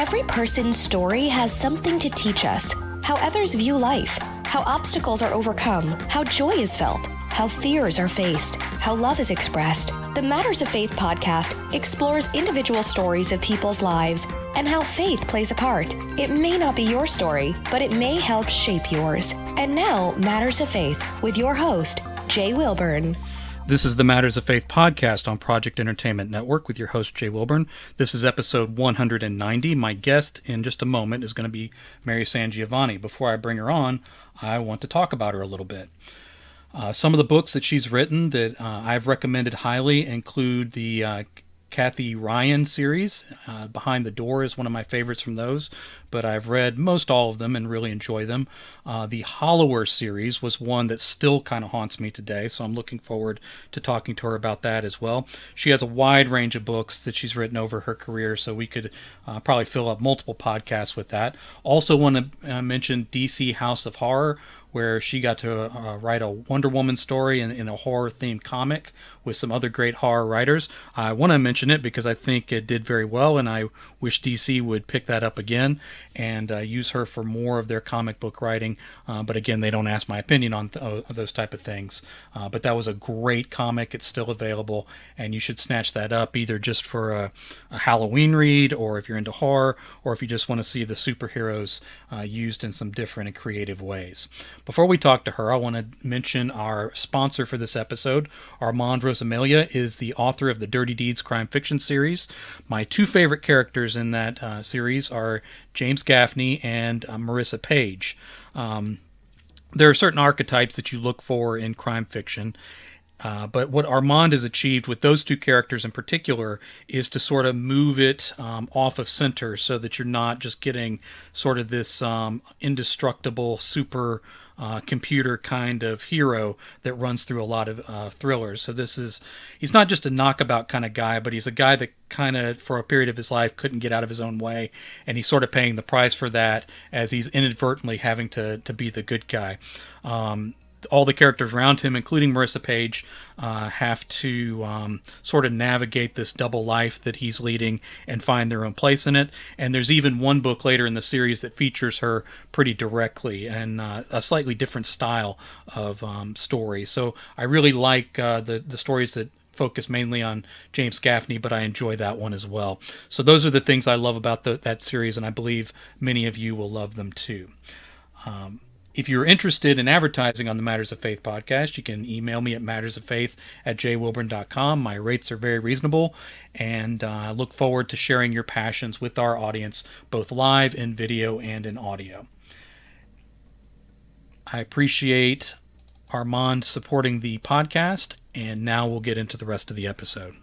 Every person's story has something to teach us. How others view life, how obstacles are overcome, how joy is felt, how fears are faced, how love is expressed. The Matters of Faith podcast explores individual stories of people's lives and how faith plays a part. It may not be your story, but it may help shape yours. And now, Matters of Faith with your host, Jay Wilburn. This is the Matters of Faith podcast on Project Entertainment Network with your host, Jay Wilburn. This is episode 190. My guest in just a moment is going to be Mary SanGiovanni. Before I bring her on, I want to talk about her a little bit. Some of the books that she's written that I've recommended highly include the Kathy Ryan series. Behind the Door is one of my favorites from those, but I've read most all of them and really enjoy them. The Hollower series was one that still kind of haunts me today, so I'm looking forward to talking to her about that as well. She has a wide range of books that she's written over her career, so we could probably fill up multiple podcasts with that. Also want to mention DC House of Horror, where she got to write a Wonder Woman story in a horror-themed comic with some other great horror writers. I want to mention it because I think it did very well, and I wish DC would pick that up again and use her for more of their comic book writing. But again, they don't ask my opinion on those type of things. But that was a great comic. It's still available, and you should snatch that up either just for a Halloween read, or if you're into horror, or if you just want to see the superheroes used in some different and creative ways. Before we talk to her, I want to mention our sponsor for this episode. Armand Rosamilia is the author of the Dirty Deeds crime fiction series. My two favorite characters in that series are James Gaffney and Marissa Page. There are certain archetypes that you look for in crime fiction, but what Armand has achieved with those two characters in particular is to sort of move it off of center so that you're not just getting sort of this indestructible super computer kind of hero that runs through a lot of thrillers. So he's not just a knockabout kind of guy, but he's a guy that kind of for a period of his life couldn't get out of his own way, and he's sort of paying the price for that as he's inadvertently having to be the good guy. All the characters around him, including Marissa Page, have to sort of navigate this double life that he's leading and find their own place in it. And there's even one book later in the series that features her pretty directly and a slightly different style of story. So I really like the stories that focus mainly on James Gaffney, but I enjoy that one as well. So those are the things I love about that series, and I believe many of you will love them too. If you're interested in advertising on the Matters of Faith podcast, you can email me at mattersoffaith@jaywilburn.com. My rates are very reasonable, and I look forward to sharing your passions with our audience, both live in video and in audio. I appreciate Armand supporting the podcast, and now we'll get into the rest of the episode.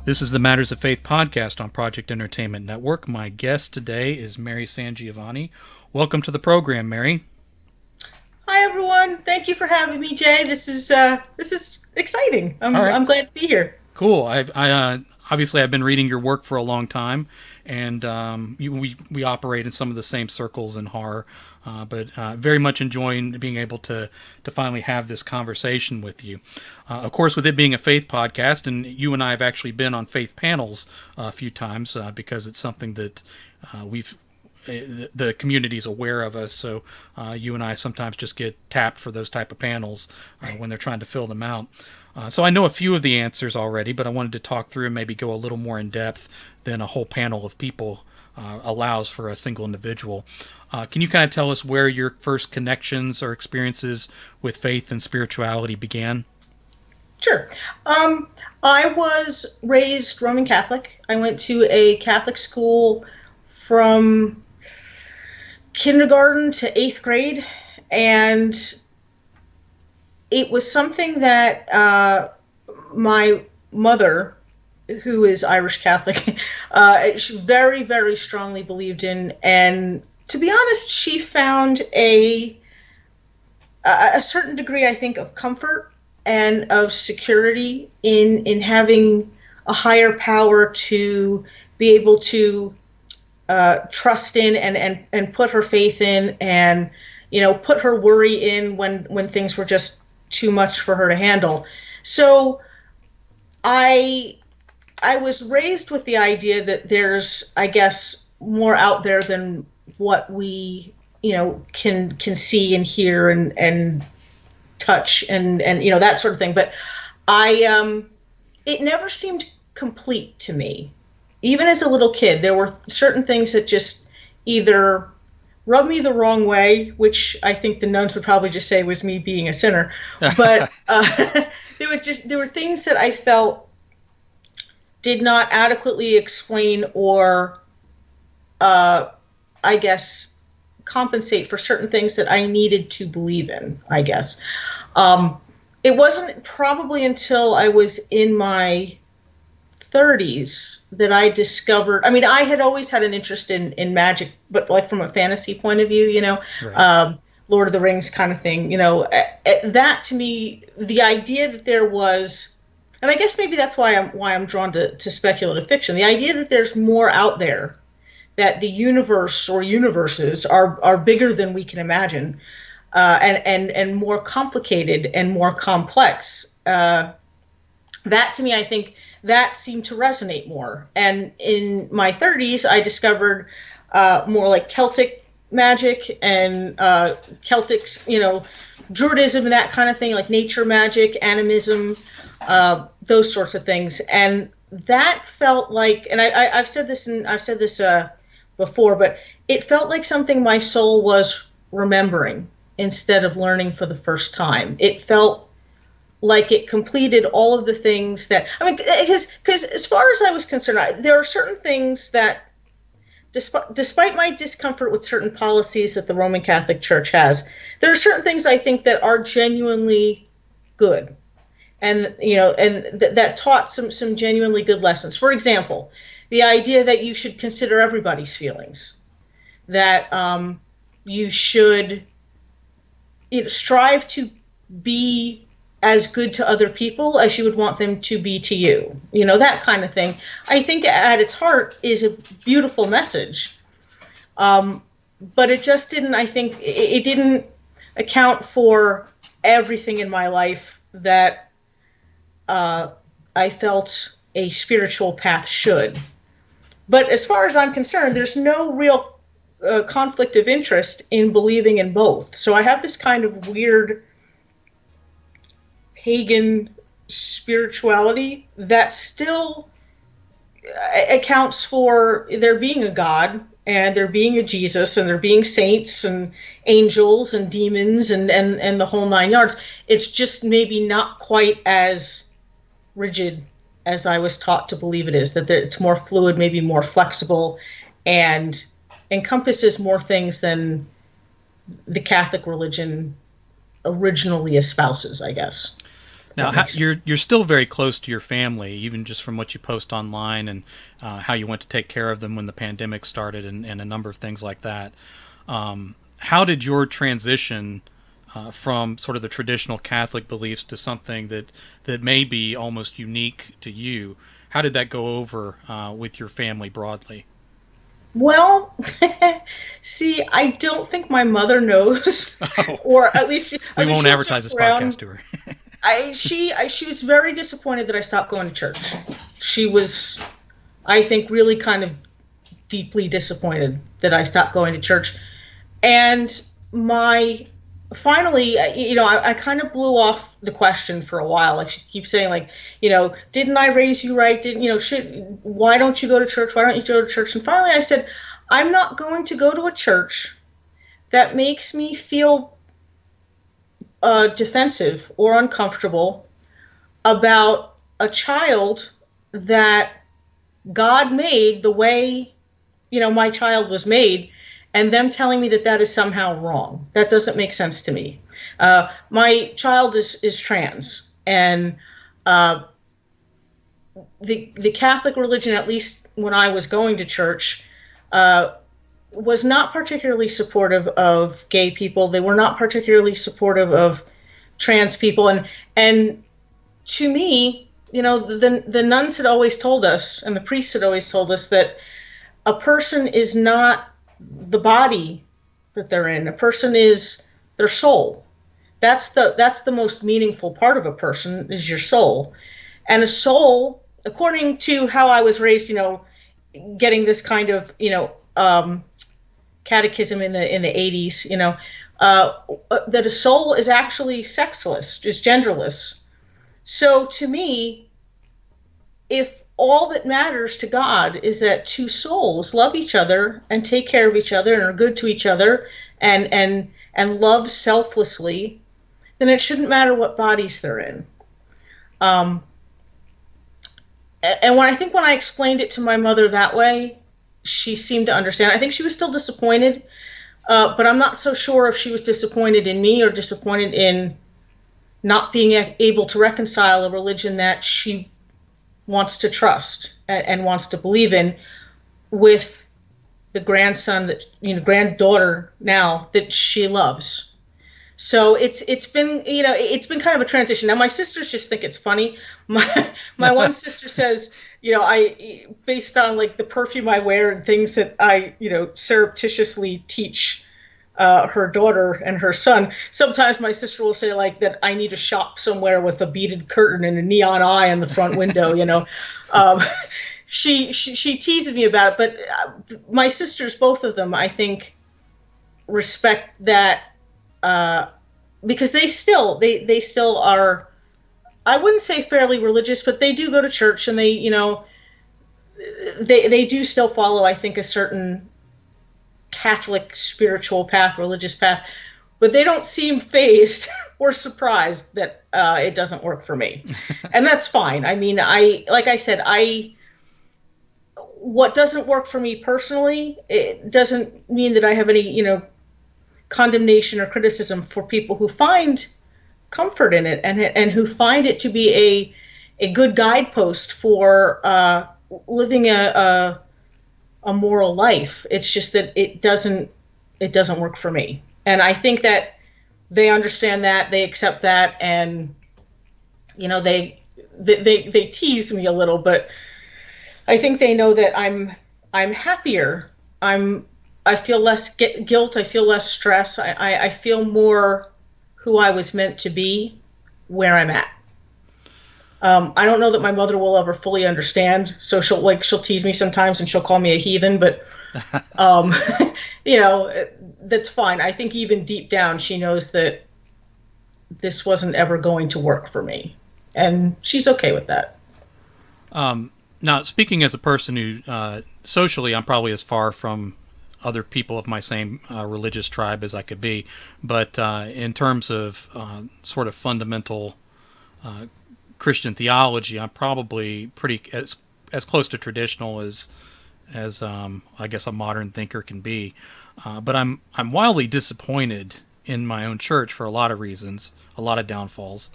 This is the Matters of Faith podcast on Project Entertainment Network. My guest today is Mary SanGiovanni. Welcome to the program, Mary. Hi, everyone. Thank you for having me, Jay. This is exciting. I'm glad to be here. Cool. Obviously, I've been reading your work for a long time, and we operate in some of the same circles in horror, but very much enjoying being able to finally have this conversation with you. Of course, with it being a faith podcast, and you and I have actually been on faith panels a few times because it's something that the community is aware of us, so you and I sometimes just get tapped for those type of panels when they're trying to fill them out. So I know a few of the answers already, but I wanted to talk through and maybe go a little more in depth than a whole panel of people allows for a single individual. Can you kind of tell us where your first connections or experiences with faith and spirituality began? Sure. I was raised Roman Catholic. I went to a Catholic school from kindergarten to 8th grade, and it was something that my mother, who is Irish Catholic, she very, very strongly believed in. And to be honest, she found a certain degree, I think, of comfort and of security in having a higher power to be able to trust in and put her faith in, and put her worry in when things were just too much for her to handle. So I was raised with the idea that there's, I guess, more out there than what we, can see and hear and touch and that sort of thing. But it never seemed complete to me. Even as a little kid, there were certain things that just either rubbed me the wrong way, which I think the nuns would probably just say was me being a sinner. But there were things that I felt did not adequately explain or, I guess, compensate for certain things that I needed to believe in, I guess. It wasn't probably until I was in my 30s that I discovered, I had always had an interest in magic, but like from a fantasy point of view, right. Lord of the Rings kind of thing, that to me, the idea that there was, and I guess maybe that's why I'm drawn to speculative fiction, the idea that there's more out there, that the universe or universes are bigger than we can imagine, and more complicated and more complex. That to me, I think that seemed to resonate more. And in my 30s, I discovered more like Celtic magic and Celtic, Druidism and that kind of thing, like nature magic, animism, those sorts of things. And that felt like, and I've said this before, but it felt like something my soul was remembering instead of learning for the first time. It felt like it completed all of the things that, because as far as I was concerned, there are certain things that, despite my discomfort with certain policies that the Roman Catholic Church has, there are certain things I think that are genuinely good, and that taught some genuinely good lessons. For example, the idea that you should consider everybody's feelings, that you should strive to be as good to other people as you would want them to be to you, that kind of thing. I think at its heart is a beautiful message. But it just didn't, I think, it didn't account for everything in my life that I felt a spiritual path should. But as far as I'm concerned, there's no real conflict of interest in believing in both. So I have this kind of weird pagan spirituality that still accounts for there being a God and there being a Jesus and there being saints and angels and demons and the whole nine yards. It's just maybe not quite as rigid as I was taught to believe it is, that it's more fluid, maybe more flexible, and encompasses more things than the Catholic religion originally espouses, I guess. Now, you're still very close to your family, even just from what you post online and how you went to take care of them when the pandemic started and a number of things like that. How did your transition from sort of the traditional Catholic beliefs to something that may be almost unique to you, how did that go over with your family broadly? Well, see, I don't think my mother knows, or at least we won't advertise this podcast to her. She was very disappointed that I stopped going to church. She was, I think, really kind of deeply disappointed that I stopped going to church. And finally, I kind of blew off the question for a while. Like, she keeps saying, like, didn't I raise you right? Why don't you go to church? Why don't you go to church? And finally I said, I'm not going to go to a church that makes me feel defensive or uncomfortable about a child that God made the way, my child was made, and them telling me that is somehow wrong. That doesn't make sense to me. My child is trans, and the Catholic religion, at least when I was going to church, was not particularly supportive of gay people. They were not particularly supportive of trans people. And to me, the nuns had always told us, and the priests had always told us, that a person is not the body that they're in. A person is their soul. That's the most meaningful part of a person, is your soul. And a soul, according to how I was raised, getting this kind of, catechism in the 80s, that a soul is actually sexless, is genderless. So to me, if all that matters to God is that two souls love each other and take care of each other and are good to each other and love selflessly, then it shouldn't matter what bodies they're in. And when I explained it to my mother that way, she seemed to understand. I think she was still disappointed, but I'm not so sure if she was disappointed in me or disappointed in not being able to reconcile a religion that she wants to trust and wants to believe in with the granddaughter now that she loves. So it's been kind of a transition. Now my sisters just think it's funny. My one sister says, I, based on like the perfume I wear and things that I surreptitiously teach her daughter and her son, sometimes my sister will say like that I need to shop somewhere with a beaded curtain and a neon eye in the front window. She teases me about it, but my sisters, both of them, I think, respect that. Because they still are, I wouldn't say fairly religious, but they do go to church and they do still follow, I think, a certain Catholic spiritual path, religious path, but they don't seem fazed or surprised that it doesn't work for me. And that's fine. I mean, like I said, what doesn't work for me personally, it doesn't mean that I have any, condemnation or criticism for people who find comfort in it and who find it to be a good guidepost for living a moral life. It's just that it doesn't work for me. And I think that they understand that, they accept that, and they tease me a little, but I think they know that I'm happier. I feel less guilt. I feel less stress. I feel more who I was meant to be, where I'm at. I don't know that my mother will ever fully understand. So she'll tease me sometimes and she'll call me a heathen, but that's fine. I think even deep down she knows that this wasn't ever going to work for me, and she's okay with that. Now, speaking as a person who socially, I'm probably as far from other people of my same religious tribe as I could be, but in terms of sort of fundamental Christian theology, I'm probably pretty as close to traditional as I guess a modern thinker can be. But I'm wildly disappointed in my own church for a lot of reasons, a lot of downfalls.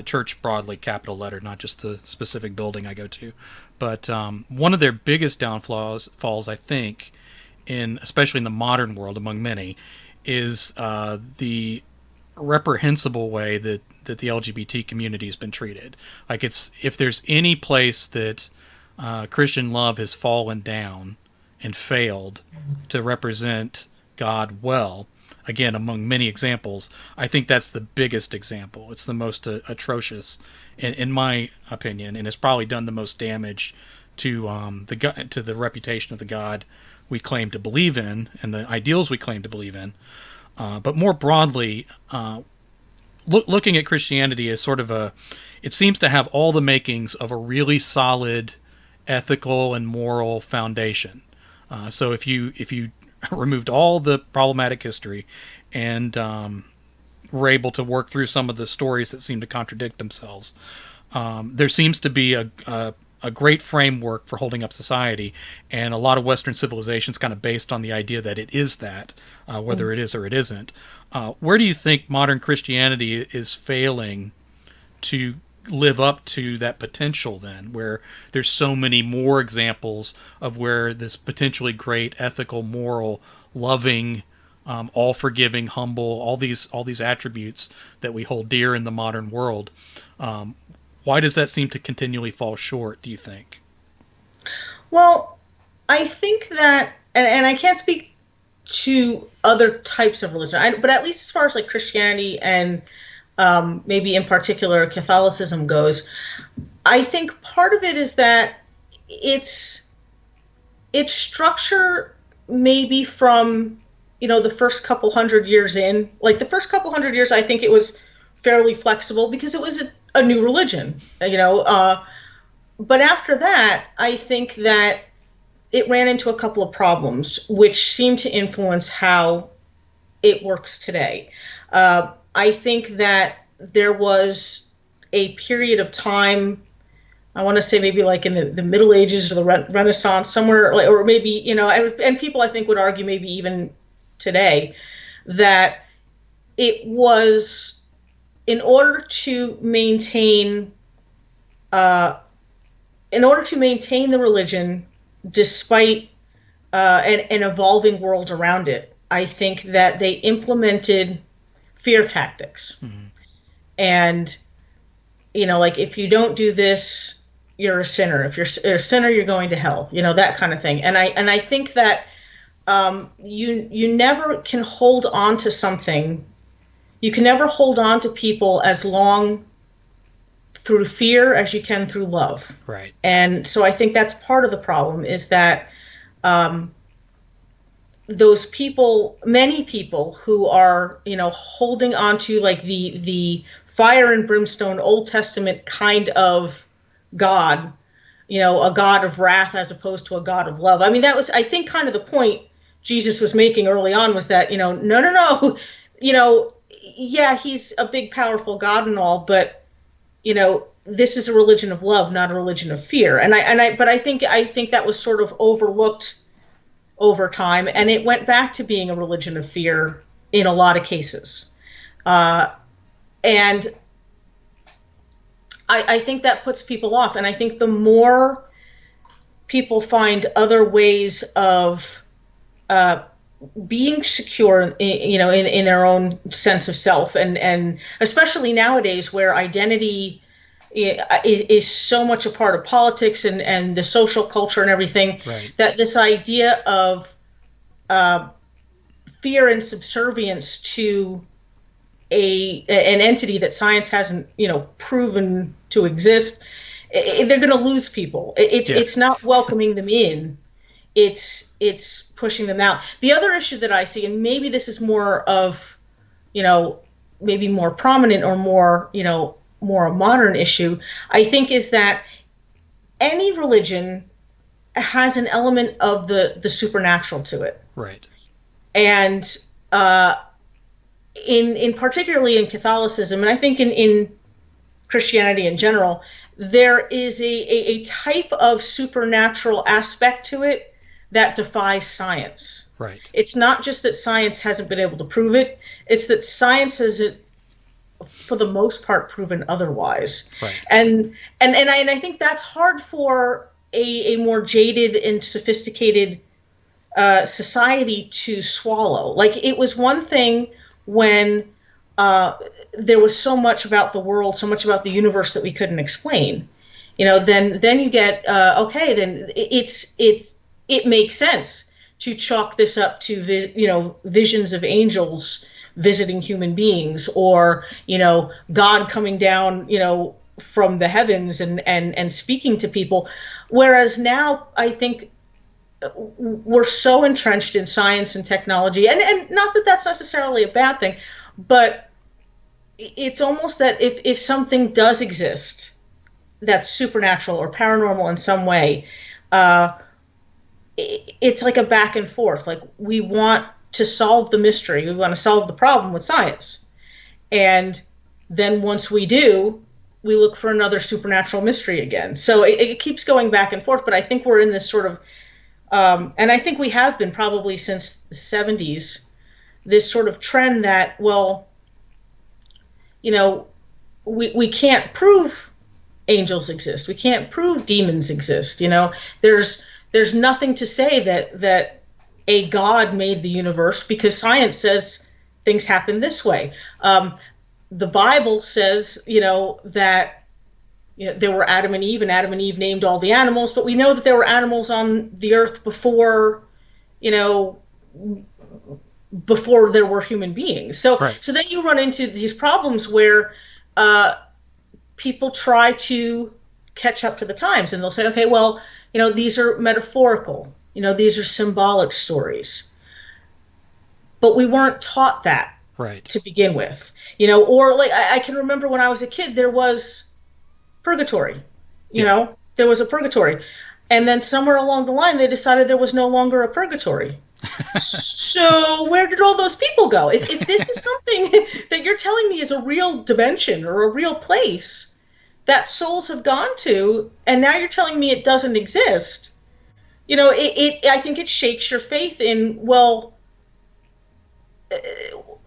Church broadly, capital letter, not just the specific building I go to. But one of their biggest downfalls, I think, especially in the modern world, among many, is the reprehensible way that the LGBT community has been treated. Like, if there's any place that Christian love has fallen down and failed to represent God well, again, among many examples, I think that's the biggest example. It's the most atrocious, in my opinion, and it's probably done the most damage to the reputation of the God we claim to believe in and the ideals we claim to believe in. But more broadly, looking at Christianity as sort of it seems to have all the makings of a really solid ethical and moral foundation. So if you removed all the problematic history and were able to work through some of the stories that seem to contradict themselves, there seems to be a great framework for holding up society, and a lot of Western civilizations kind of based on the idea that it is that, whether it is or it isn't. Where do you think modern Christianity is failing to live up to that potential then, where there's so many more examples of where this potentially great ethical, moral, loving, all forgiving, humble, all these attributes that we hold dear in the modern world? Why does that seem to continually fall short, do you think? Well, I think that, and I can't speak to other types of religion. But at least as far as like Christianity and maybe in particular Catholicism goes, I think part of it is that its structure maybe from, the first couple hundred years in, like the first couple hundred years, I think it was fairly flexible because it was a new religion, but after that, I think that it ran into a couple of problems which seem to influence how it works today. I think that there was a period of time, I want to say maybe like in the Middle Ages or the Renaissance, somewhere, or maybe, and people I think would argue maybe even today, that it was in order to maintain the religion despite an evolving world around it. I think that they implemented fear tactics. Mm-hmm. And, like if you don't do this, you're a sinner. If you're a sinner, you're going to hell, that kind of thing. And I think that you never can hold on to something. You can never hold on to people as long through fear as you can through love. Right. And so I think that's part of the problem, is that those people, many people who are, holding on to like the fire and brimstone Old Testament kind of God, a God of wrath as opposed to a God of love. I mean, that was, I think, kind of the point Jesus was making early on, was that, no, yeah, he's a big, powerful God and all, but this is a religion of love, not a religion of fear. But I think that was sort of overlooked over time, and it went back to being a religion of fear in a lot of cases. And I think that puts people off. And I think the more people find other ways of being secure, in their own sense of self, and especially nowadays where identity is so much a part of politics and the social culture and everything, right, that this idea of fear and subservience to an entity that science hasn't, proven to exist, they're going to lose people. It's not welcoming them in. It's pushing them out. The other issue that I see, and maybe this is more of, maybe more prominent or more, more a modern issue, I think, is that any religion has an element of the supernatural to it. Right. And in particularly in Catholicism, and I think in Christianity in general, there is a type of supernatural aspect to it that defies science. Right. It's not just that science hasn't been able to prove it, it's that science has, for the most part, proven otherwise. Right. And I think that's hard for a more jaded and sophisticated society to swallow. Like, it was one thing when there was so much about the world, so much about the universe that we couldn't explain. Then you get okay, then it makes sense to chalk this up to visions of angels visiting human beings, or God coming down from the heavens and speaking to people. Whereas now I think we're so entrenched in science and technology, and not that that's necessarily a bad thing, but it's almost that if something does exist that's supernatural or paranormal in some way, it's like a back and forth. Like, we want to solve the mystery, we want to solve the problem with science, and then once we do, we look for another supernatural mystery again. So it keeps going back and forth. But I think we're in this sort of and I think we have been probably since the 70s, this sort of trend that, well, we can't prove angels exist, we can't prove demons exist. There's nothing to say that a God made the universe, because science says things happen this way. The Bible says, that there were Adam and Eve, and Adam and Eve named all the animals, but we know that there were animals on the earth before, before there were human beings. So Right. so then you run into these problems where people try to catch up to the times, and they'll say, okay, well, these are metaphorical, these are symbolic stories, but we weren't taught that Right. to begin with, or like I can remember when I was a kid, there was purgatory, Yeah. there was a purgatory, and then somewhere along the line they decided there was no longer a purgatory. So where did all those people go? If this is something that you're telling me is a real dimension or a real place that souls have gone to, and now you're telling me it doesn't exist, I think it shakes your faith in, well,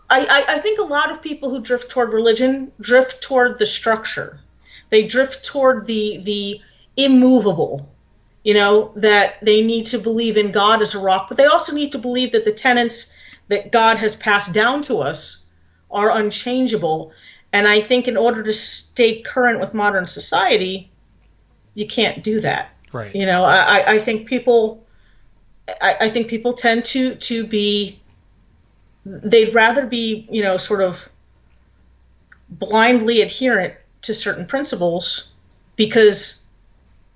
I think a lot of people who drift toward religion drift toward the structure. They drift toward the immovable, that they need to believe in God as a rock, but they also need to believe that the tenets that God has passed down to us are unchangeable. And I think in order to stay current with modern society, you can't do that. Right. I think people, I think people tend to be, they'd rather be, sort of blindly adherent to certain principles because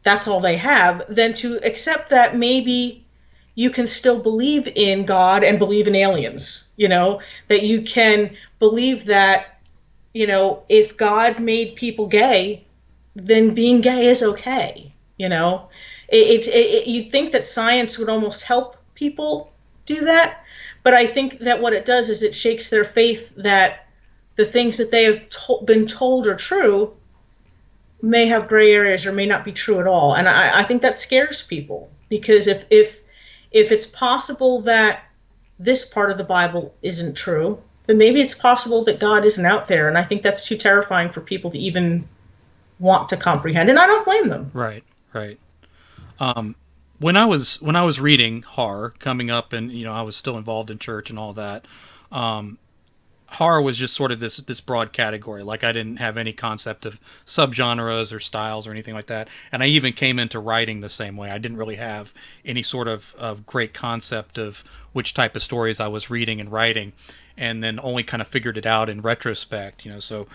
that's all they have, than to accept that maybe you can still believe in God and believe in aliens, that you can believe that, if God made people gay, then being gay is okay. You'd think that science would almost help people do that, but I think that what it does is it shakes their faith that the things that they have been told are true may have gray areas or may not be true at all. And I think that scares people, because if it's possible that this part of the Bible isn't true, then maybe it's possible that God isn't out there. And I think that's too terrifying for people to even want to comprehend. And I don't blame them. Right. Right. When I was reading horror coming up, and I was still involved in church and all that, horror was just sort of this broad category. Like, I didn't have any concept of subgenres or styles or anything like that. And I even came into writing the same way. I didn't really have any sort of great concept of which type of stories I was reading and writing, and then only kind of figured it out in retrospect. So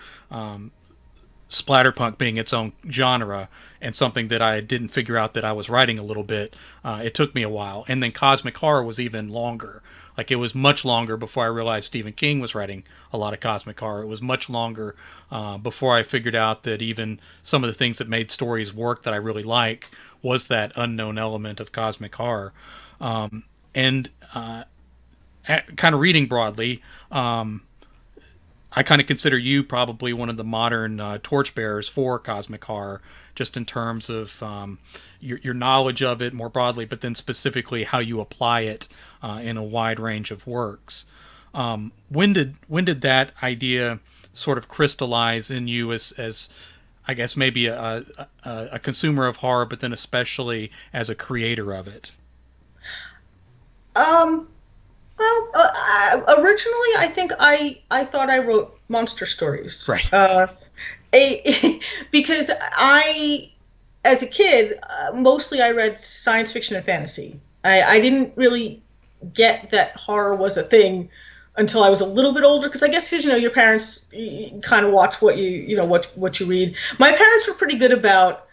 splatterpunk being its own genre and something that I didn't figure out that I was writing a little bit, it took me a while. And then cosmic horror was even longer. Like, it was much longer before I realized Stephen King was writing a lot of cosmic horror. It was much longer before I figured out that even some of the things that made stories work that I really like was that unknown element of cosmic horror. And kind of reading broadly, I kind of consider you probably one of the modern torchbearers for cosmic horror, just in terms of your knowledge of it more broadly, but then specifically how you apply it in a wide range of works. When did that idea sort of crystallize in you as I guess maybe a consumer of horror, but then especially as a creator of it? Originally, I think I thought I wrote monster stories. Right. Because as a kid, mostly I read science fiction and fantasy. I didn't really get that horror was a thing until I was a little bit older, because I guess your parents kind of watch what what you read. My parents were pretty good about,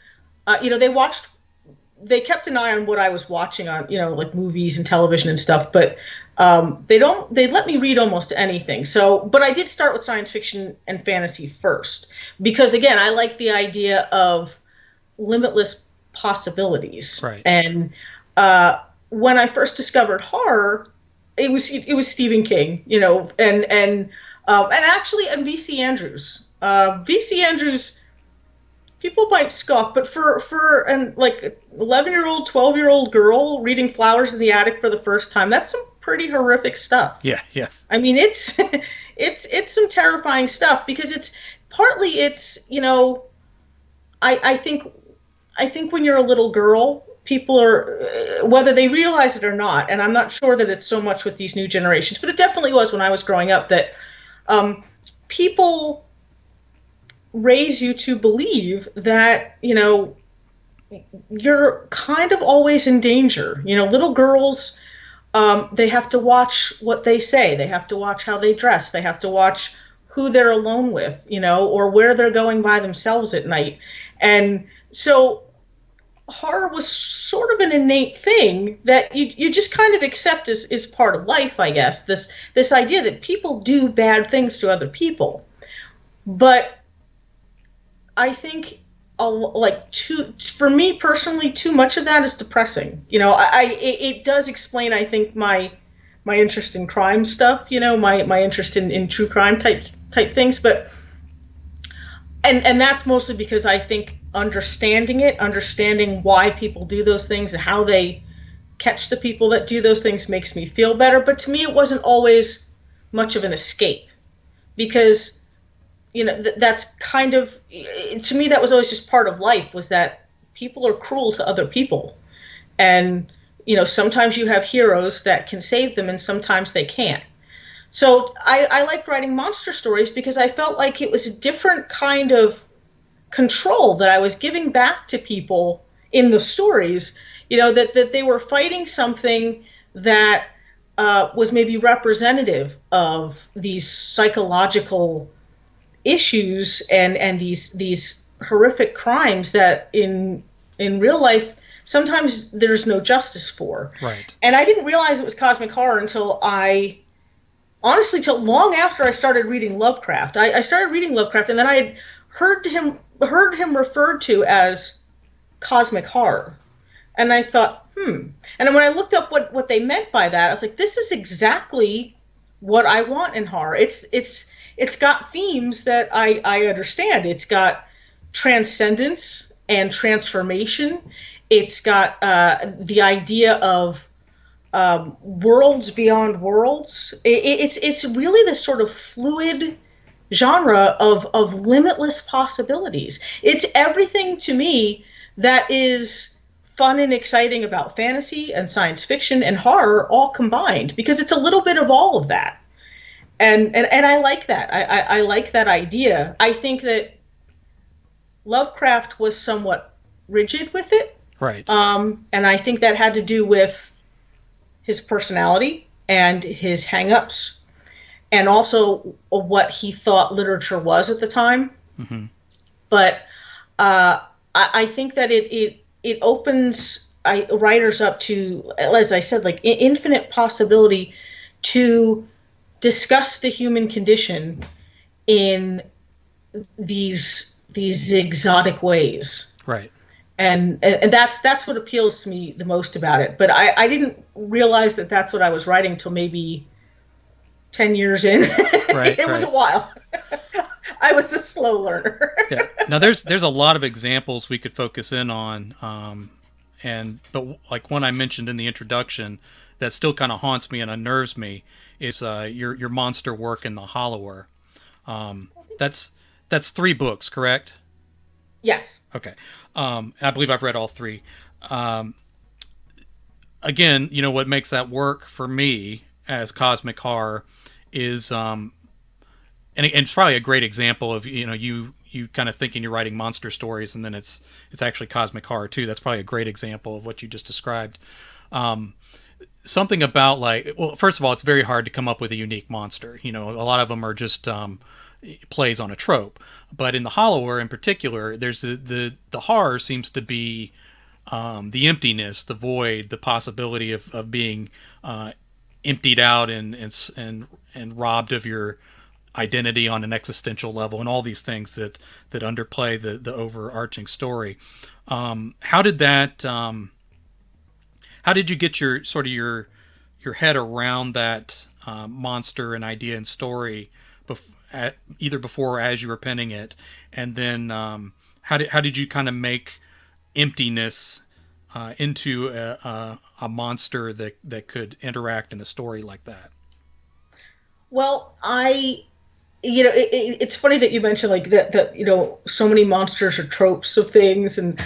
they kept an eye on what I was watching on, like movies and television and stuff, but they let me read almost anything. So, but I did start with science fiction and fantasy first, because again, I like the idea of limitless possibilities. Right. And when I first discovered horror, it was Stephen King, and actually, and V.C. Andrews. V.C. Andrews, people might scoff, but for an like 11-year-old, 12-year-old girl reading Flowers in the Attic for the first time, that's some pretty horrific stuff. Yeah, yeah. I mean, it's it's some terrifying stuff, because it's I think when you're a little girl, people are, whether they realize it or not, and I'm not sure that it's so much with these new generations, but it definitely was when I was growing up, that people raise you to believe that, you're kind of always in danger. Little girls they have to watch what they say. They have to watch how they dress. They have to watch who they're alone with, or where they're going by themselves at night. And so horror was sort of an innate thing that you just kind of accept as part of life, I guess. This idea that people do bad things to other people. But I think for me personally, too much of that is depressing. It does explain, I think, my interest in crime stuff, my interest in true crime type things, but and that's mostly because I think understanding why people do those things and how they catch the people that do those things makes me feel better. But to me, it wasn't always much of an escape, because that's kind of, to me, that was always just part of life, was that people are cruel to other people. And, sometimes you have heroes that can save them and sometimes they can't. So I liked writing monster stories because I felt like it was a different kind of control that I was giving back to people in the stories, that they were fighting something that was maybe representative of these psychological issues and these horrific crimes that in real life sometimes there's no justice for. Right. And I didn't realize it was cosmic horror until till long after I started reading Lovecraft. I started reading Lovecraft, and then I had heard him referred to as cosmic horror. And I thought, And then when I looked up what they meant by that, I was like, this is exactly what I want in horror. It's got themes that I understand. It's got transcendence and transformation. It's got the idea of worlds beyond worlds. It's really this sort of fluid genre of limitless possibilities. It's everything to me that is fun and exciting about fantasy and science fiction and horror all combined, because it's a little bit of all of that. And I like that. I like that idea. I think that Lovecraft was somewhat rigid with it. Right. And I think that had to do with his personality and his hang-ups, and also what he thought literature was at the time. Mm-hmm. But I think that it opens writers up to, as I said, like infinite possibility to discuss the human condition in these exotic ways. Right. And that's what appeals to me the most about it. But I didn't realize that that's what I was writing till maybe 10 years in. Right. It was a while. I was a slow learner. Yeah. Now there's a lot of examples we could focus in on, but like one I mentioned in the introduction that still kind of haunts me and unnerves me is your monster work in The Hollower. That's 3 books, correct? Yes. Okay. And I believe I've read all 3. Again, what makes that work for me as cosmic horror is, and it's probably a great example of, you kind of thinking you're writing monster stories and then it's actually cosmic horror too. That's probably a great example of what you just described. Something about first of all, it's very hard to come up with a unique monster. A lot of them are just plays on a trope. But in The Hollower in particular, there's the horror seems to be the emptiness, the void, the possibility of being emptied out and robbed of your identity on an existential level, and all these things that underplay the overarching story. How did you get your head around that monster and idea and story either before or as you were penning it, and then how did you kind of make emptiness into a monster that could interact in a story like that? Well, it's funny that you mentioned like that so many monsters are tropes of things, and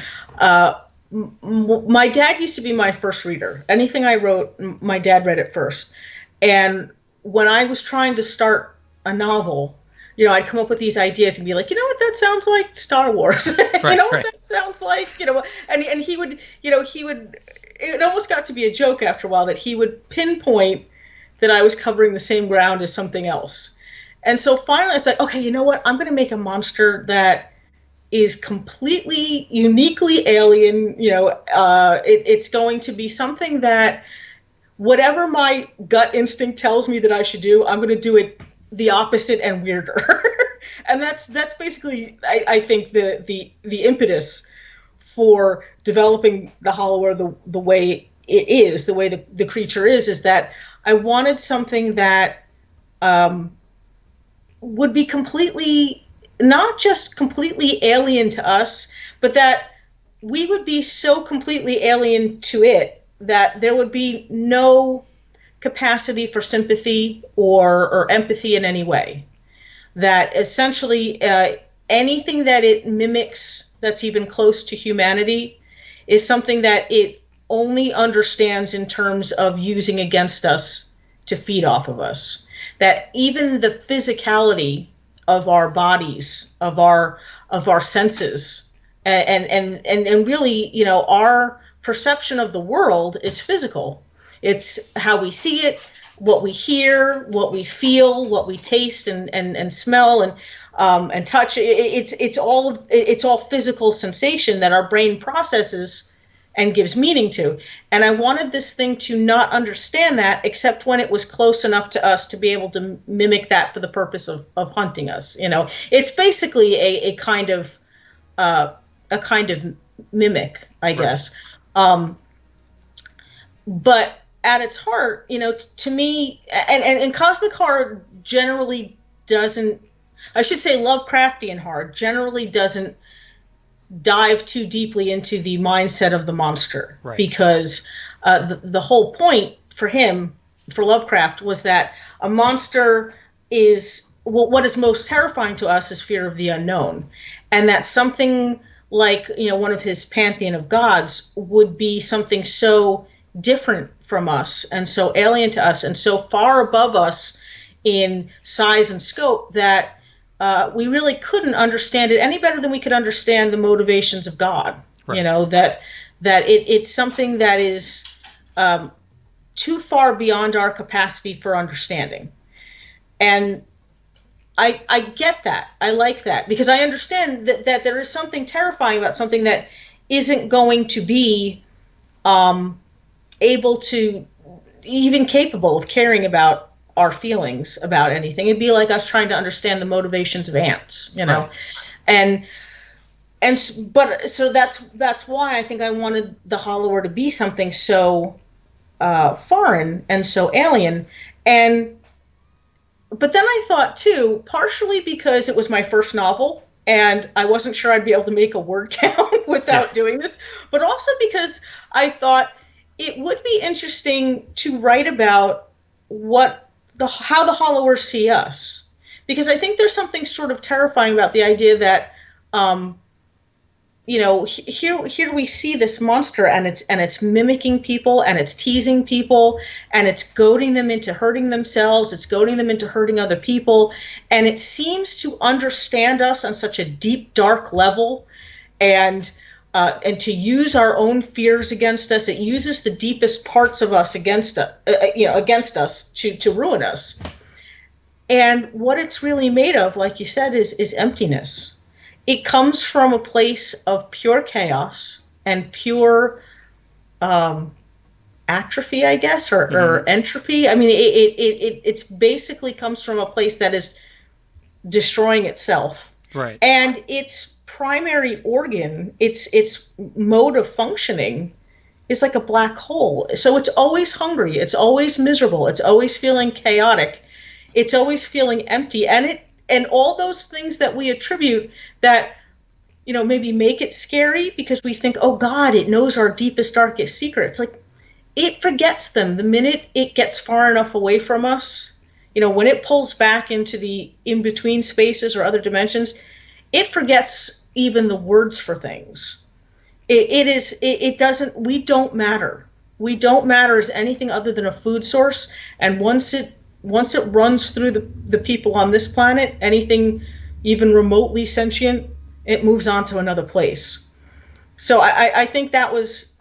my dad used to be my first reader. Anything I wrote, my dad read it first. And when I was trying to start a novel, I'd come up with these ideas and be like, what that sounds like? Star Wars. Right, what that sounds like? And he would it almost got to be a joke after a while that he would pinpoint that I was covering the same ground as something else. And so finally I was like, okay, you know what? I'm going to make a monster that is completely, uniquely alien. It's going to be something that whatever my gut instinct tells me that I should do, I'm going to do it the opposite and weirder. And that's basically, I think, the impetus for developing the Hollower the way it is, the way the creature is that I wanted something that would be completely, not just completely alien to us, but that we would be so completely alien to it that there would be no capacity for sympathy or empathy in any way. That essentially anything that it mimics that's even close to humanity is something that it only understands in terms of using against us to feed off of us. That even the physicality of our bodies, of our senses, and really, our perception of the world is physical. It's how we see it, what we hear, what we feel, what we taste and smell and touch. It's all physical sensation that our brain processes and gives meaning to. And I wanted this thing to not understand that except when it was close enough to us to be able to mimic that for the purpose of hunting us. It's basically a kind of mimic, I guess. But at its heart, to me, and cosmic horror generally doesn't, I should say Lovecraftian horror generally doesn't dive too deeply into the mindset of the monster. Right. Because the whole point for him, for Lovecraft, was that a monster is, what is most terrifying to us is fear of the unknown. And that something like, one of his pantheon of gods would be something so different from us and so alien to us and so far above us in size and scope that we really couldn't understand it any better than we could understand the motivations of God. Right. That it's something that is too far beyond our capacity for understanding. And I get that. I like that because I understand that there is something terrifying about something that isn't going to be able to, even capable of caring about our feelings about anything. It'd be like us trying to understand the motivations of ants, Right. But so that's why I think I wanted the Hollower to be something so foreign and so alien. But then I thought too, partially because it was my first novel and I wasn't sure I'd be able to make a word count without doing this, but also because I thought it would be interesting to write about how the Hollowers see us. Because I think there's something sort of terrifying about the idea that, here we see this monster and it's mimicking people and it's teasing people and it's goading them into hurting themselves. It's goading them into hurting other people. And it seems to understand us on such a deep, dark level and to use our own fears against us. It uses the deepest parts of us against us to ruin us. And what it's really made of, like you said, is emptiness. It comes from a place of pure chaos and pure atrophy, I guess, or entropy. I mean, it's basically comes from a place that is destroying itself. Right. And its primary organ, its mode of functioning, is like a black hole. So it's always hungry. It's always miserable. It's always feeling chaotic. It's always feeling empty. And all those things that we attribute that, maybe make it scary because we think, oh God, it knows our deepest, darkest secrets. Like, it forgets them the minute it gets far enough away from us. When it pulls back into the in-between spaces or other dimensions, it forgets even the words for things. It doesn't, we don't matter. We don't matter as anything other than a food source. And once it runs through the people on this planet, anything even remotely sentient, it moves on to another place. So I think that was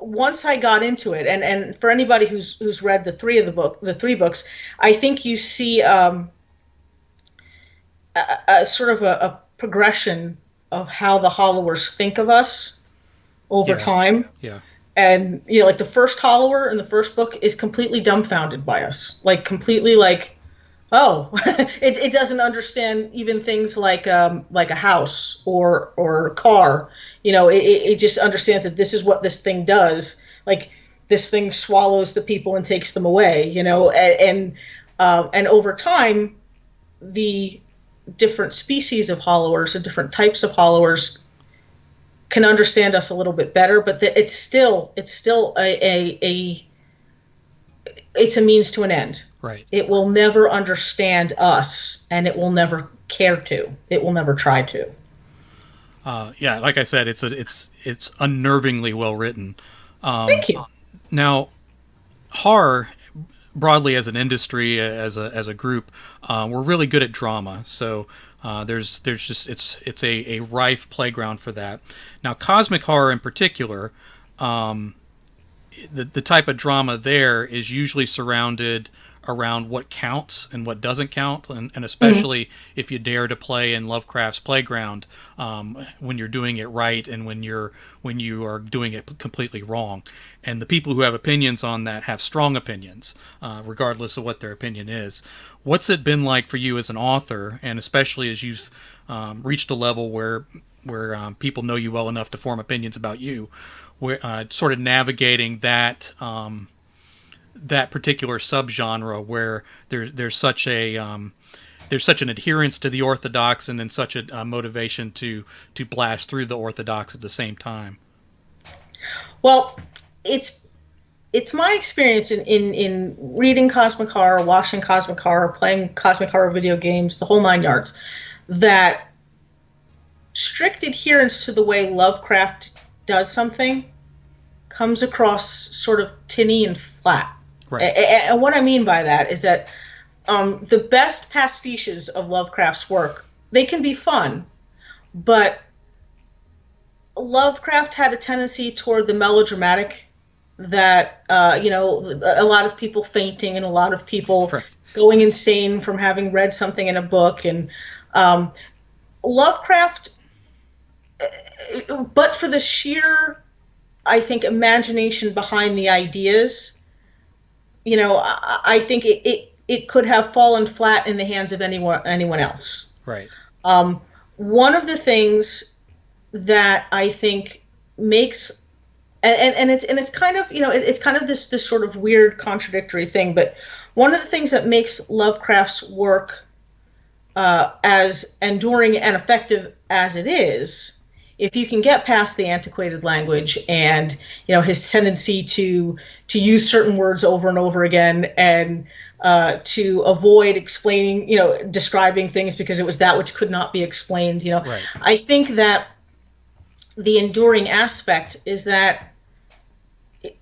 once I got into it, and for anybody who's read the three books, I think you see a sort of a progression of how the Hollowers think of us over Yeah. time. Yeah. And like the first Hollower in the first book is completely dumbfounded by us, like completely like, oh, it doesn't understand even things like a house or a car. It just understands that this is what this thing does. Like this thing swallows the people and takes them away. And over time, the different species of Hollowers and different types of Hollowers can understand us a little bit better, but it's still it's a means to an end. Right. It will never understand us, and it will never care to. It will never try to. Yeah, like I said, it's unnervingly well written. Thank you. Now, horror broadly as an industry, as a group, we're really good at drama. So there's just it's a rife playground for that. Now, cosmic horror in particular, the type of drama there is usually surrounded around what counts and what doesn't count, and especially if you dare to play in Lovecraft's playground, when you're doing it right and when you are doing it completely wrong. And the people who have opinions on that have strong opinions, regardless of what their opinion is. What's it been like for you as an author, and especially as you've reached a level where people know you well enough to form opinions about you, where sort of navigating that that particular subgenre where there's such an adherence to the orthodox and then such a motivation to blast through the orthodox at the same time? Well, it's my experience in reading cosmic horror, watching cosmic horror, playing cosmic horror video games, the whole nine yards, that strict adherence to the way Lovecraft does something comes across sort of tinny and flat. Right. And what I mean by that is that the best pastiches of Lovecraft's work, they can be fun, but Lovecraft had a tendency toward the melodramatic that, a lot of people fainting and a lot of people Right. going insane from having read something in a book. And Lovecraft, but for the sheer, I think, imagination behind the ideas, I think it could have fallen flat in the hands of anyone else. Right. One of the things that I think makes, and it's kind of, it's kind of this sort of weird contradictory thing, but one of the things that makes Lovecraft's work as enduring and effective as it is, if you can get past the antiquated language and his tendency to use certain words over and over again, and to avoid explaining, describing things because it was that which could not be explained. Right. I think that the enduring aspect is that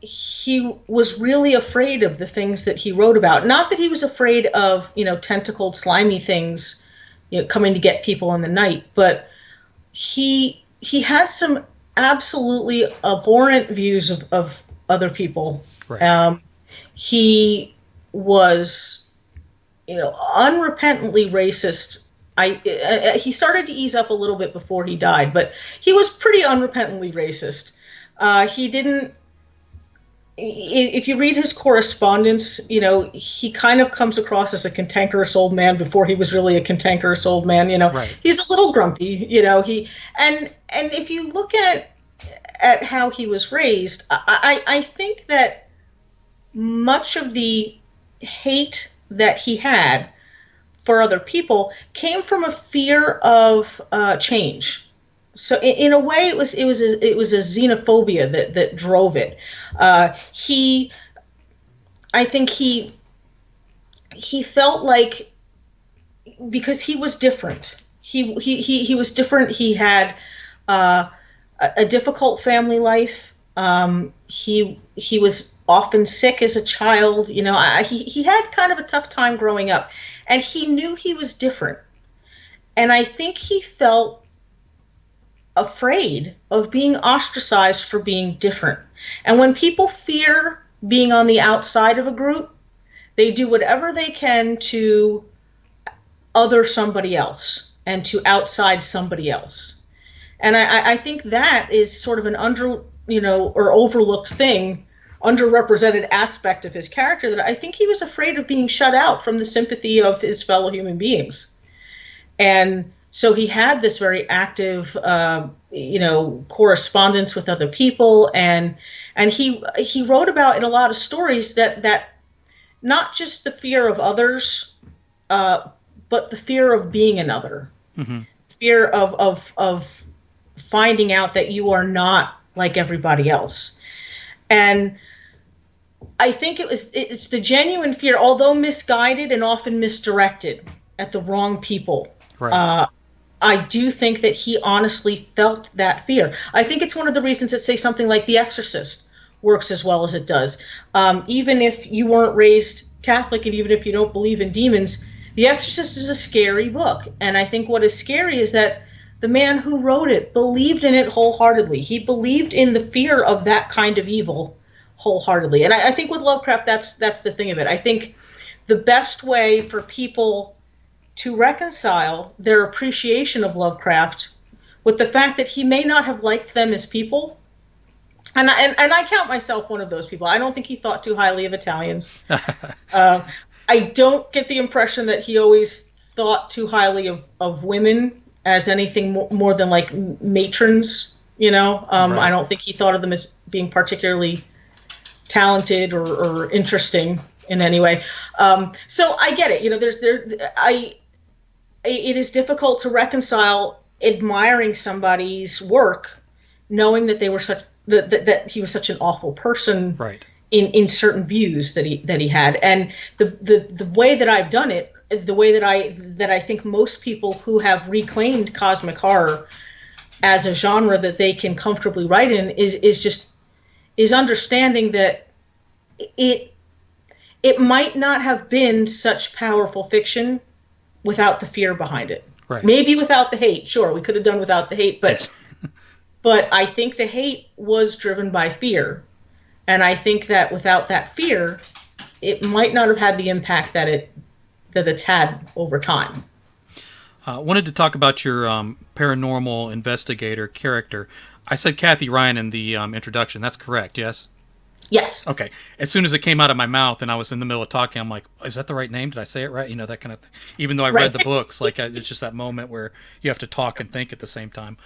he was really afraid of the things that he wrote about. Not that he was afraid of tentacled, slimy things coming to get people in the night, but he had some absolutely abhorrent views of other people. Right. He was, unrepentantly racist. He started to ease up a little bit before he died, but he was pretty unrepentantly racist. He didn't. If you read his correspondence, he kind of comes across as a cantankerous old man before he was really a cantankerous old man. Right. He's a little grumpy. And if you look at how he was raised, I think that much of the hate that he had for other people came from a fear of change. So in a way, it was a xenophobia that drove it. I think he felt like, because he was different. He was different. He had a difficult family life. He was often sick as a child. He had kind of a tough time growing up, and he knew he was different. And I think he felt afraid of being ostracized for being different. And when people fear being on the outside of a group, they do whatever they can to other somebody else and to outside somebody else. And I think that is sort of an or overlooked thing, underrepresented aspect of his character, that I think he was afraid of being shut out from the sympathy of his fellow human beings. And so he had this very active, correspondence with other people, and he wrote about in a lot of stories that not just the fear of others, but the fear of being another, fear of finding out that you are not like everybody else. And I think it's the genuine fear, although misguided and often misdirected at the wrong people. Right. I do think that he honestly felt that fear. I think it's one of the reasons that, say, something like The Exorcist works as well as it does. Even if you weren't raised Catholic and even if you don't believe in demons, The Exorcist is a scary book. And I think what is scary is that the man who wrote it believed in it wholeheartedly. He believed in the fear of that kind of evil wholeheartedly. And I think with Lovecraft, that's the thing of it. I think the best way for people to reconcile their appreciation of Lovecraft with the fact that he may not have liked them as people, and I count myself one of those people. I don't think he thought too highly of Italians. I don't get the impression that he always thought too highly of women as anything more than like matrons, Right. I don't think he thought of them as being particularly talented or interesting in any way. So I get it. It is difficult to reconcile admiring somebody's work, knowing that they were that he was such an awful person, right, in certain views that he had. And the way that I've done it, the way that I think most people who have reclaimed cosmic horror as a genre that they can comfortably write in is understanding that it might not have been such powerful fiction without the fear behind it. Right. Maybe without the hate. Sure, we could have done without the hate, but yes. But I think the hate was driven by fear. And I think that without that fear, it might not have had the impact that it's had over time. Wanted to talk about your paranormal investigator character. I said Kathy Ryan in the introduction. That's correct, yes? Yes. Okay. As soon as it came out of my mouth and I was in the middle of talking, I'm like, is that the right name? Did I say it right? That kind of thing. Even though I've read the books, it's just that moment where you have to talk and think at the same time.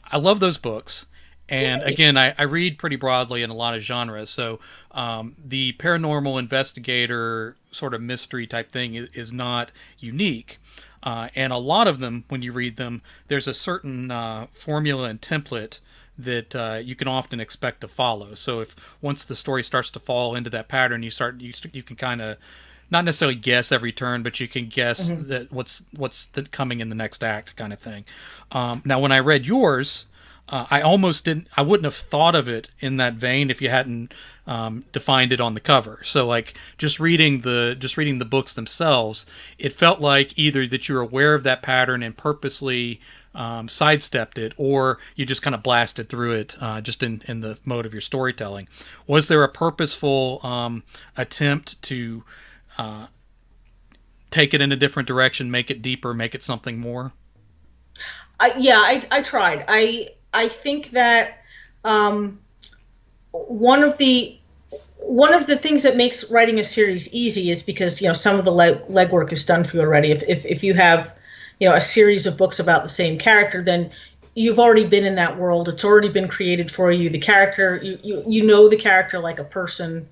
I love those books. And again, I read pretty broadly in a lot of genres. So the paranormal investigator sort of mystery type thing is not unique. And a lot of them, when you read them, there's a certain formula and template that you can often expect to follow. So if once the story starts to fall into that pattern, you can kind of not necessarily guess every turn, but you can guess that what's coming in the next act kind of thing. Now, when I read yours, I wouldn't have thought of it in that vein if you hadn't defined it on the cover. So like just reading the books themselves, it felt like either that you're aware of that pattern and purposely sidestepped it, or you just kind of blasted through it just in the mode of your storytelling. Was there a purposeful attempt to take it in a different direction, make it deeper, make it something more? I tried. I think that one of the things that makes writing a series easy is because some of the legwork is done for you already. If you have a series of books about the same character, then you've already been in that world. It's already been created for you. The character, you know the character like a person.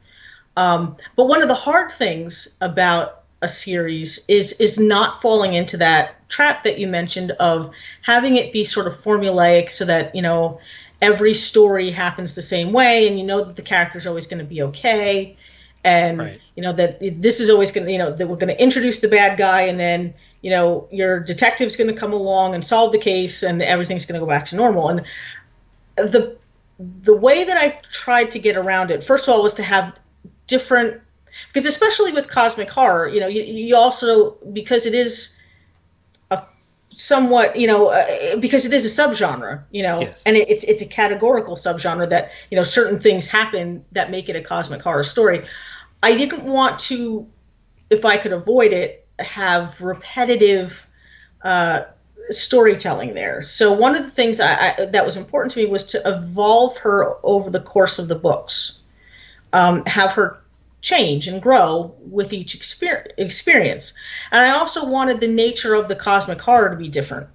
But one of the hard things about a series is not falling into that trap that you mentioned of having it be sort of formulaic, so that every story happens the same way, and that the character's always going to be okay, and right. That this is always going to that we're going to introduce the bad guy, and then your detective's going to come along and solve the case, and everything's going to go back to normal. And the way that I tried to get around it, first of all, was to have different, because especially with cosmic horror, you also, because it is somewhat, because it is a subgenre, Yes. and it's a categorical subgenre that, certain things happen that make it a cosmic horror story. I didn't want to, if I could avoid it, have repetitive storytelling there. So one of the things that was important to me was to evolve her over the course of the books, have her change and grow with each experience. And I also wanted the nature of the cosmic horror to be different,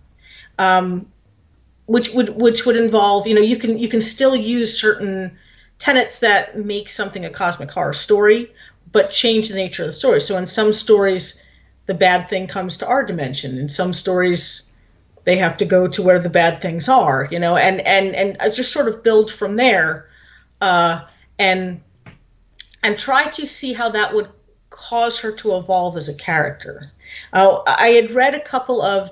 which would involve, you can still use certain tenets that make something a cosmic horror story, but change the nature of the story. So in some stories, the bad thing comes to our dimension. In some stories, they have to go to where the bad things are, and I just sort of build from there, and try to see how that would cause her to evolve as a character. I had read a couple of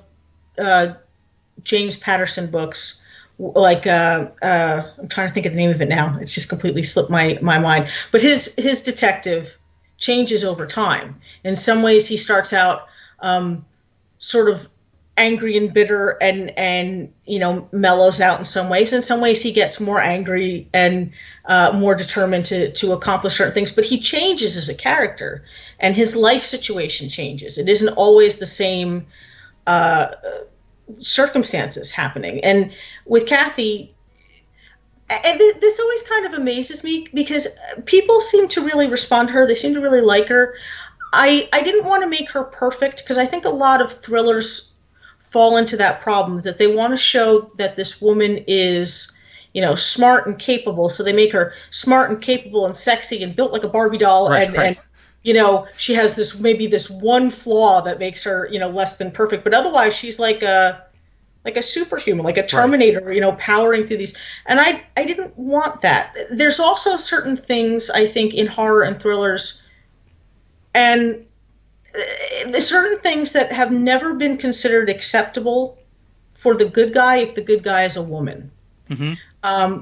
James Patterson books, like I'm trying to think of the name of it now. It's just completely slipped my mind. But his detective changes over time. In some ways, he starts out sort of angry and bitter, and mellows out in some ways. In some ways, he gets more angry and more determined to accomplish certain things. But he changes as a character, and his life situation changes. It isn't always the same circumstances happening. And with Kathy, and this always kind of amazes me, because people seem to really respond to her. They seem to really like her. I didn't want to make her perfect, because I think a lot of thrillers fall into that problem, that they want to show that this woman is, smart and capable. So they make her smart and capable and sexy and built like a Barbie doll. Right, and, right. and she has this one flaw that makes her, less than perfect. But otherwise, she's like a superhuman, like a Terminator, right. Powering through these. And I didn't want that. There's also certain things, I think, in horror and thrillers, and there's certain things that have never been considered acceptable for the good guy if the good guy is a woman. Mm-hmm.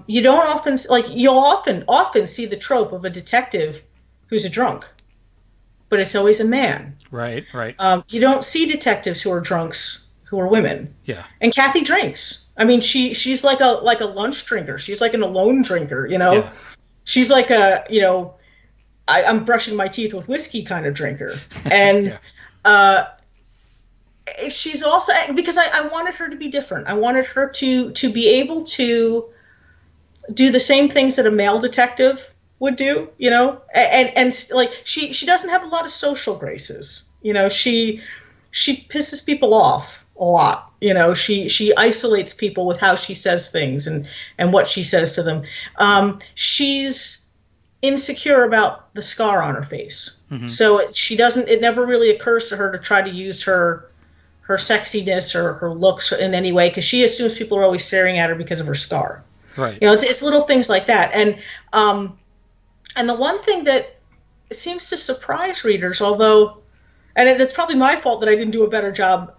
You don't often, you'll often see the trope of a detective who's a drunk, but it's always a man. Right, right. You don't see detectives who are drunks who are women. Yeah. And Kathy drinks. I mean, she's like a lunch drinker. She's like an alone drinker, Yeah. She's like I'm brushing my teeth with whiskey kind of drinker. And yeah. She's also, because I wanted her to be different. I wanted her to be able to do the same things that a male detective would do, and like she doesn't have a lot of social graces. She pisses people off a lot. She isolates people with how she says things and what she says to them. She's insecure about the scar on her face. Mm-hmm. So it never really occurs to her to try to use her sexiness or her looks in any way, because she assumes people are always staring at her because of her scar. Right. It's little things like that. And the one thing that seems to surprise readers, although, and it's probably my fault that I didn't do a better job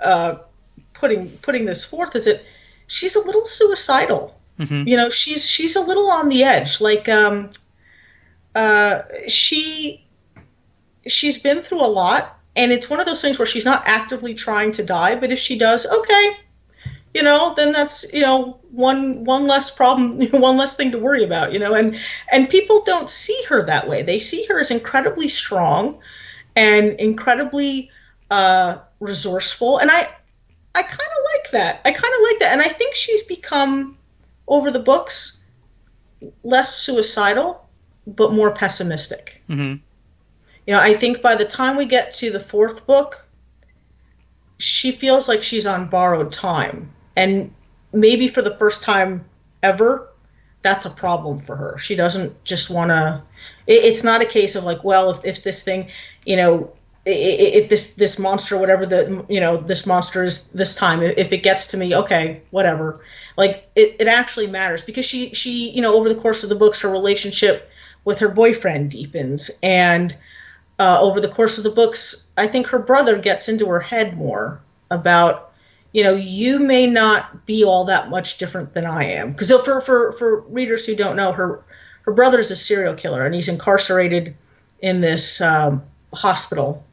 putting this forth, is that she's a little suicidal. Mm-hmm. She's a little on the edge. Like, she's been through a lot, and it's one of those things where she's not actively trying to die, but if she does, okay, then that's, one less problem, one less thing to worry about, and people don't see her that way. They see her as incredibly strong and incredibly resourceful, and I kind of like that. And I think she's become, over the books, less suicidal, but more pessimistic. Mm-hmm. I think by the time we get to the fourth book, she feels like she's on borrowed time. And maybe for the first time ever, that's a problem for her. She doesn't just want to... It's not a case of like, well, if this thing, if this monster, whatever this monster is this time, if it gets to me, okay, whatever. Like, it actually matters, because she over the course of the books, her relationship with her boyfriend deepens, and over the course of the books, I think her brother gets into her head more about, you may not be all that much different than I am. Because for readers who don't know, her brother's a serial killer, and he's incarcerated in this hospital,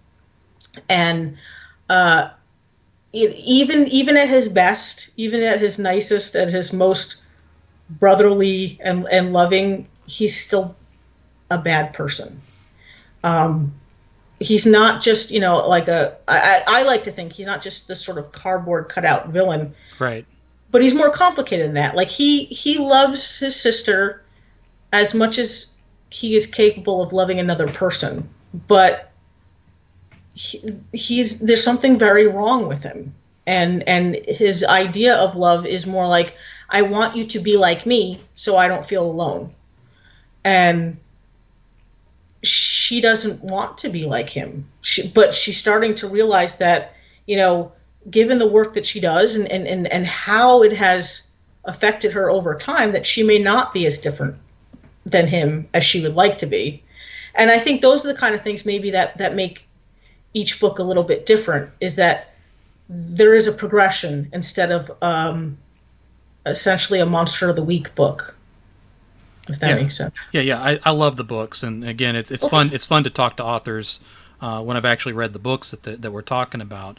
and even at his best, even at his nicest, at his most brotherly and loving, he's still a bad person. He's not just, like I like to think he's not just this sort of cardboard cutout villain. Right. But he's more complicated than that. Like he loves his sister as much as he is capable of loving another person. But there's something very wrong with him. And his idea of love is more like, I want you to be like me so I don't feel alone. And she doesn't want to be like him. But she's starting to realize that, given the work that she does and how it has affected her over time, that she may not be as different than him as she would like to be. And I think those are the kind of things maybe that make each book a little bit different, is that there is a progression instead of essentially a Monster of the Week book, if that makes sense. Yeah. I love the books, and again, it's fun. It's fun to talk to authors when I've actually read the books that we're talking about.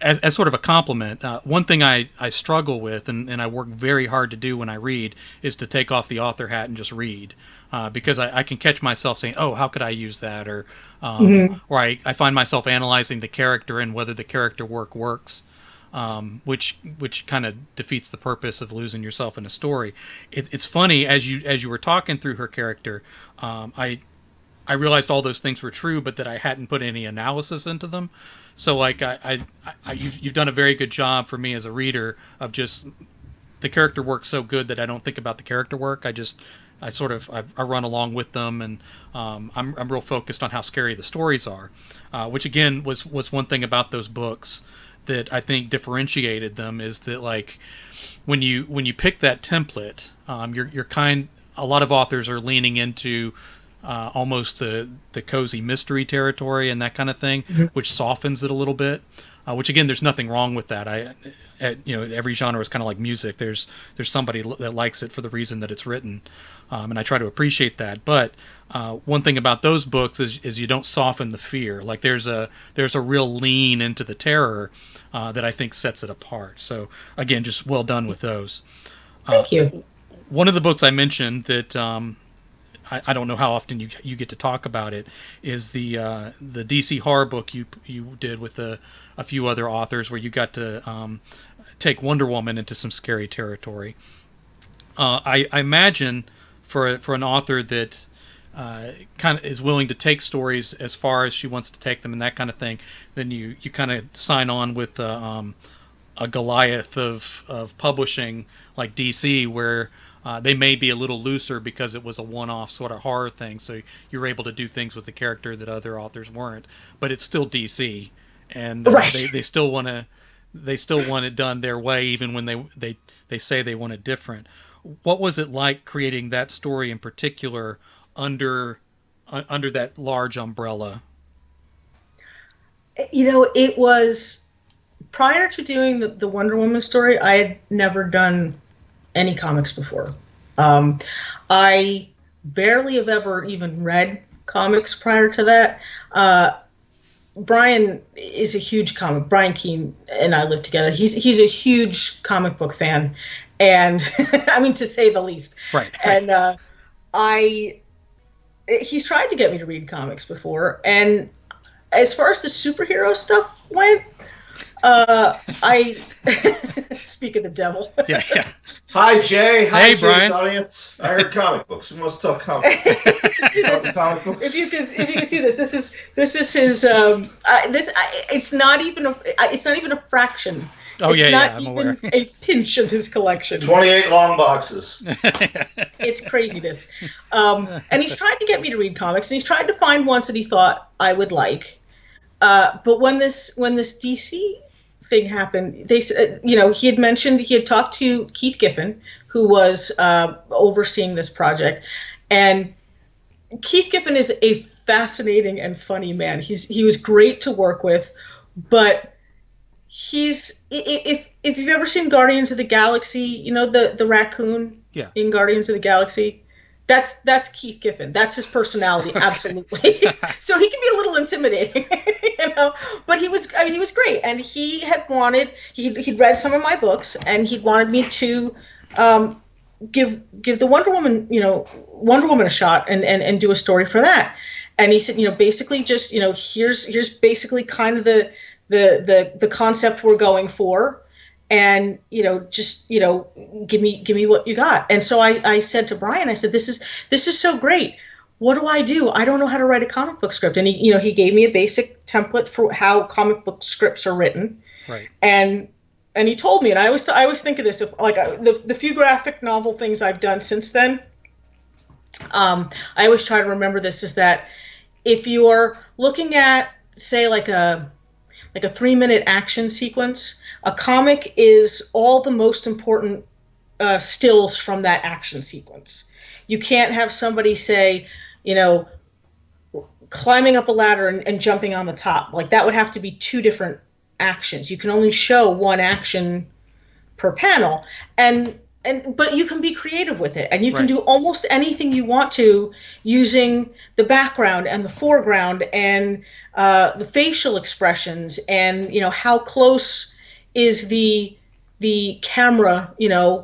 As sort of a compliment, one thing I struggle with, and I work very hard to do when I read, is to take off the author hat and just read. Because I can catch myself saying, "Oh, how could I use that?" Or I find myself analyzing the character and whether the character works, which kind of defeats the purpose of losing yourself in a story. It's funny, as you were talking through her character, I realized all those things were true, but that I hadn't put any analysis into them. So like you've done a very good job for me as a reader of just, the character work so good that I don't think about the character work. I run along with them, and I'm real focused on how scary the stories are, which again was one thing about those books that I think differentiated them, is that like when you pick that template, a lot of authors are leaning into almost the cozy mystery territory and that kind of thing, which softens it a little bit. Which again, there's nothing wrong with that. Every genre is kind of like music. There's somebody that likes it for the reason that it's written, and I try to appreciate that. But one thing about those books is you don't soften the fear. Like there's a real lean into the terror that I think sets it apart. So again, just well done with those. Thank you. One of the books I mentioned that I don't know how often you get to talk about it is the DC horror book you did with a few other authors, where you got to take Wonder Woman into some scary territory. I imagine for an author that kind of is willing to take stories as far as she wants to take them and that kind of thing, then you kind of sign on with a Goliath of publishing like DC, where they may be a little looser because it was a one-off sort of horror thing, so you're able to do things with the character that other authors weren't. But it's still DC, and right. they still want it done their way, even when they say they want it different. What was it like creating that story in particular under that large umbrella? It was, prior to doing the Wonder Woman story, I had never done any comics before. I barely have ever even read comics prior to that. Brian is a huge Brian Keene and I live together. He's a huge comic book fan, and I mean, to say the least. Right. And he's tried to get me to read comics before, and as far as the superhero stuff went, I speak of the devil. Yeah. Hi, Jay. Hi, hey, Jay's Brian. Audience. I heard comic books. We must talk comic books. Comic books. If you can see this is his. It's not even a fraction. It's not I'm even aware. a pinch of his collection. 28 long boxes. It's craziness. And he's tried to get me to read comics, and he's tried to find ones that he thought I would like. But when this DC thing happened, they said, he had mentioned, he had talked to Keith Giffen, who was overseeing this project, and Keith Giffen is a fascinating and funny man. He was great to work with, but if you've ever seen Guardians of the Galaxy, the raccoon in Guardians of the Galaxy, That's Keith Giffen. That's his personality, absolutely. So he can be a little intimidating, But he was great, and he'd read some of my books, and he wanted me to give the Wonder Woman a shot and do a story for that. And he said, basically just, here's basically kind of the concept we're going for. And, just, give me what you got. And so I said to Brian, I said, this is so great. What do? I don't know how to write a comic book script. And he gave me a basic template for how comic book scripts are written. Right. And he told me, and I always think of this, if like the few graphic novel things I've done since then, I always try to remember this, is that if you're looking at, say, like a 3-minute action sequence, a comic is all the most important stills from that action sequence. You can't have somebody say, climbing up a ladder and jumping on the top. Like, that would have to be 2 different actions. You can only show 1 action per panel. But you can be creative with it, and you can do almost anything you want to using the background and the foreground and the facial expressions, and how close is the camera,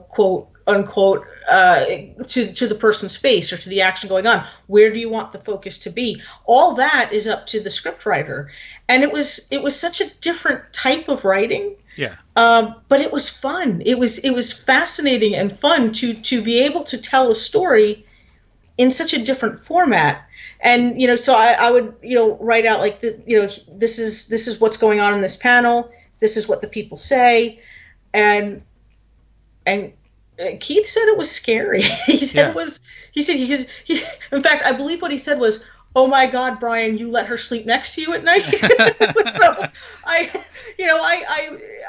quote unquote, to the person's face or to the action going on. Where do you want the focus to be? All that is up to the scriptwriter, and it was such a different type of writing. Yeah. But it was fun. It was fascinating and fun to be able to tell a story in such a different format. And so I would write out like this is what's going on in this panel. This is what the people say, and Keith said it was scary. He said in fact, I believe what he said was, "Oh my God, Brian, you let her sleep next to you at night." So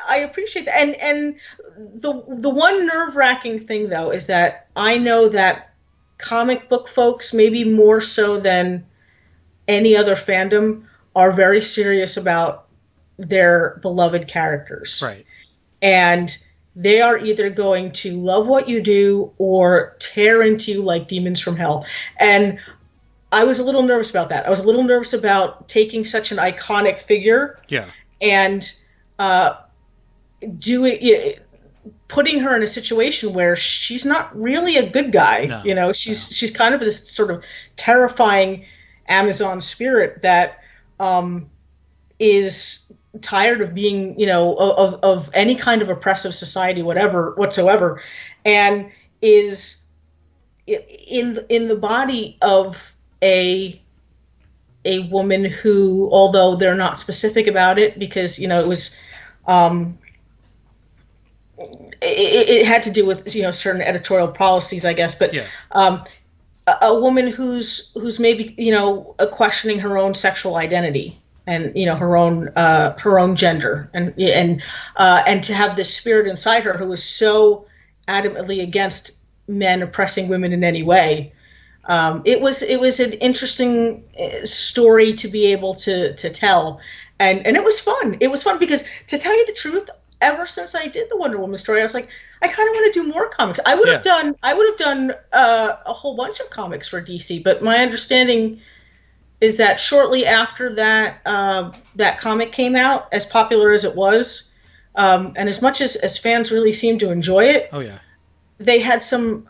I appreciate that. And the one nerve-wracking thing, though, is that I know that comic book folks, maybe more so than any other fandom, are very serious about their beloved characters. Right. And they are either going to love what you do or tear into you like demons from hell. And I was a little nervous about that. I was a little nervous about taking such an iconic figure, and putting her in a situation where she's not really a good guy. No, she's kind of this sort of terrifying Amazon spirit that is tired of being, of any kind of oppressive society, whatsoever, and is in the body of a woman who, although they're not specific about it, because it was it had to do with certain editorial policies, I guess, but a woman who's maybe questioning her own sexual identity and her own gender, and to have this spirit inside her who is so adamantly against men oppressing women in any way. It was an interesting story to be able to tell, and it was fun. It was fun because, to tell you the truth, ever since I did the Wonder Woman story, I was like, I kind of want to do more comics. I would have done a whole bunch of comics for DC, but my understanding is that shortly after that that comic came out, as popular as it was, and as much as fans really seemed to enjoy it, they had some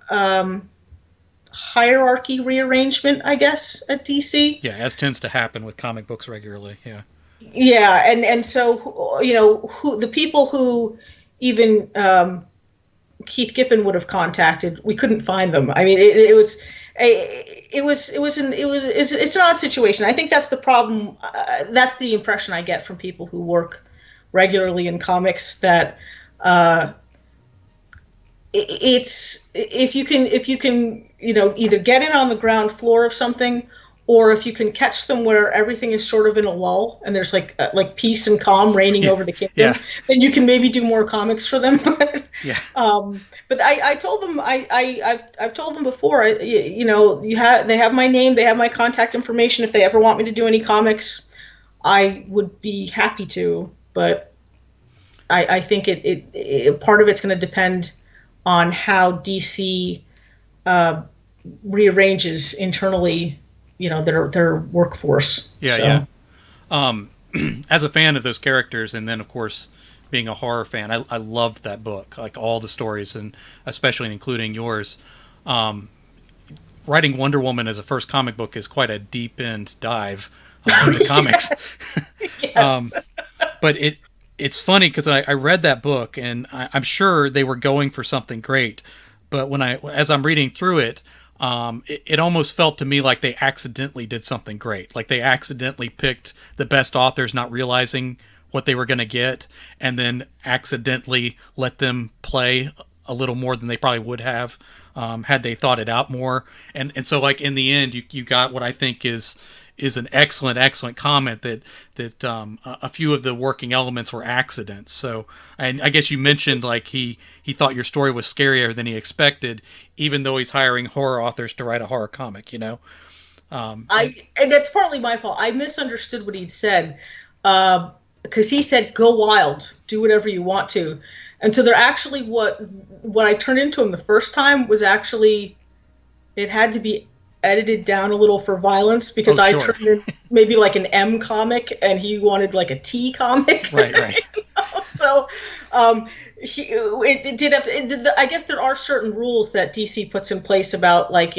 hierarchy rearrangement, I guess, at DC. Yeah, as tends to happen with comic books regularly. Yeah, and so who the people who even Keith Giffen would have contacted, we couldn't find them. I mean, it's an odd situation. I think that's the problem. That's the impression I get from people who work regularly in comics, that it's if you can either get in on the ground floor of something, or if you can catch them where everything is sort of in a lull and there's like peace and calm reigning over the kingdom, then you can maybe do more comics for them. But I told them, I've told them before, they have my name, they have my contact information. If they ever want me to do any comics, I would be happy to. But I think it part of it's going to depend on how DC rearranges internally, their workforce. Yeah, So. yeah. As a fan of those characters, and then of course being a horror fan, I loved that book, like all the stories, and especially including yours. Writing Wonder Woman as a first comic book is quite a deep end dive into comics. Yes. But it's funny because I read that book, and I'm sure they were going for something great, but as I'm reading through it, it almost felt to me like they accidentally did something great. Like they accidentally picked the best authors, not realizing what they were going to get, and then accidentally let them play a little more than they probably would have had they thought it out more. And so, like, in the end, you got what I think is an excellent comment that a few of the working elements were accidents. So, and I guess you mentioned like he thought your story was scarier than he expected, even though he's hiring horror authors to write a horror comic. And that's partly my fault. I misunderstood what he'd said, because he said, "Go wild, do whatever you want to," and so they're actually what I turned into him the first time was actually, it had to be edited down a little for violence, because I turned in maybe like an M comic and he wanted like a T comic. Right. So it did have to, I guess there are certain rules that DC puts in place about, like,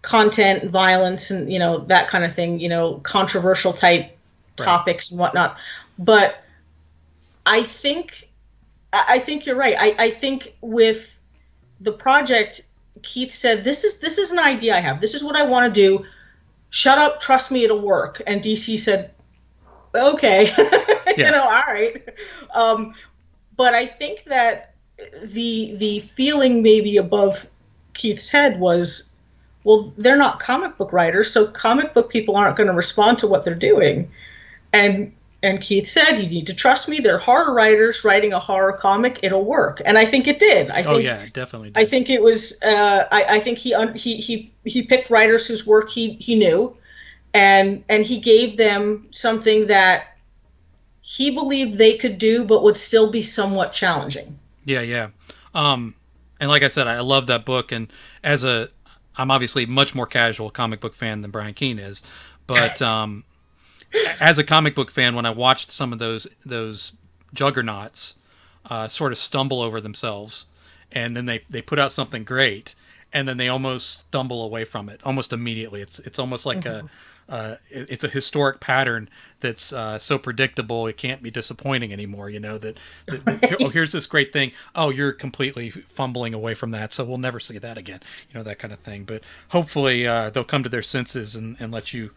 content, violence, and that kind of thing, controversial type topics and whatnot. But I think you're right. I think with the project, Keith said, this is an idea I have. This is what I want to do. Shut up, trust me, it'll work. And DC said, okay, all right. But I think that the feeling maybe above Keith's head was, well, they're not comic book writers, so comic book people aren't going to respond to what they're doing. And Keith said, you need to trust me. They're horror writers writing a horror comic. It'll work. And I think it did. I think it definitely did. I think it was, I think he picked writers whose work he knew, and he gave them something that he believed they could do, but would still be somewhat challenging. Yeah. And like I said, I love that book. And I'm obviously much more casual comic book fan than Brian Keene is, but, as a comic book fan, when I watched some of those juggernauts sort of stumble over themselves, and then they put out something great, and then they almost stumble away from it almost immediately. It's almost like it's a historic pattern that's so predictable it can't be disappointing anymore. Right. Here's this great thing. Oh, you're completely fumbling away from that, so we'll never see that again. That kind of thing. But hopefully they'll come to their senses and let you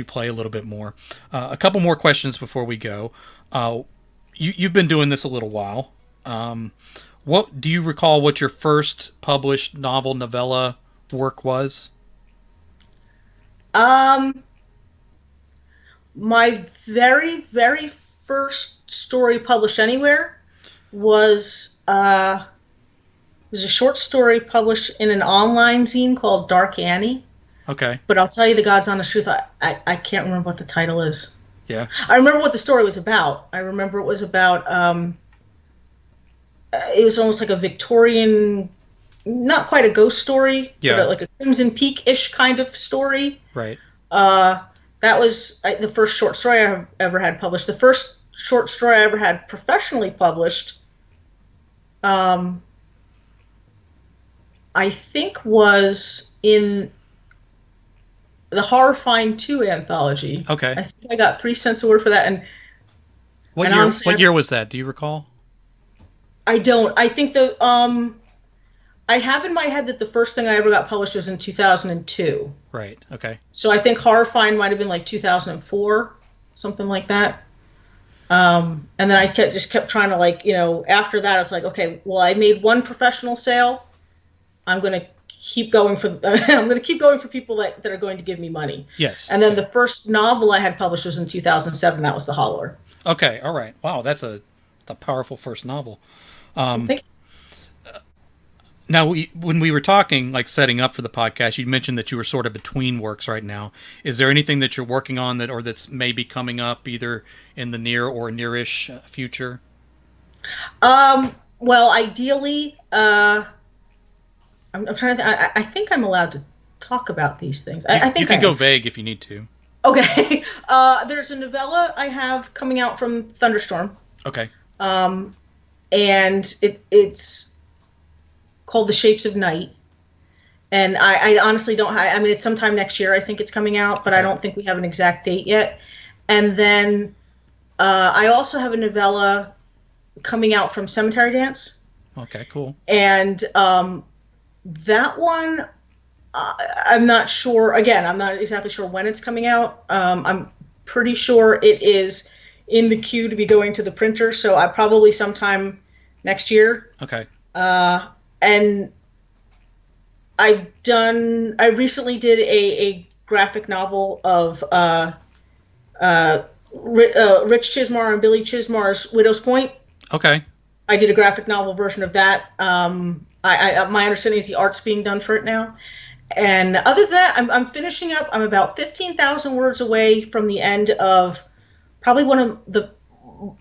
play a little bit more. A couple more questions before we go. You've been doing this a little while. What do you recall what your first published novella work was? My very, very first story published anywhere was a short story published in an online zine called Dark Annie. Okay. But I'll tell you the God's honest truth, I can't remember what the title is. Yeah. I remember what the story was about. I remember it was about, it was almost like a Victorian, not quite a ghost story, but like a Crimson Peak-ish kind of story. Right. That was the first short story I ever had published. The first short story I ever had professionally published, I think was in the Horrifying 2 anthology. Okay. I think I got 3 cents a word for that. And what year was that? Do you recall? I don't. I think I have in my head that the first thing I ever got published was in 2002. Right. Okay. So I think Horrifying might have been like 2004, something like that. And then I just kept trying to after that I was like, okay, well, I made one professional sale. I'm going to keep going for people that are going to give me money. Yes. And then the first novel I had published was in 2007. That was The Holler. Okay. All right. Wow. That's a powerful first novel. Now, when we were talking, setting up for the podcast, you mentioned that you were sort of between works right now. Is there anything that you're working on that's maybe coming up either in the near or nearish future? Well, ideally, I'm I'm trying to. I think I'm allowed to talk about these things. I think you can I go am. vague if you need to. Okay. There's a novella I have coming out from Thunderstorm, Okay. and it's called The Shapes of Night. And I honestly don't. I mean, it's sometime next year. I think it's coming out, but I Okay. don't think we have an exact date yet. And then I also have a novella coming out from Cemetery Dance, Okay. Cool. and that one I'm not sure. Again, I'm not exactly sure when it's coming out. I'm pretty sure it is in the queue to be going to the printer, so I probably sometime next year. Okay. And I recently did a graphic novel of Rich Chismar and Billy Chismar's Widow's Point. Okay. I did a graphic novel version of that. My understanding is the art's being done for it now. And other than that, I'm finishing up. I'm about 15,000 words away from the end of probably one of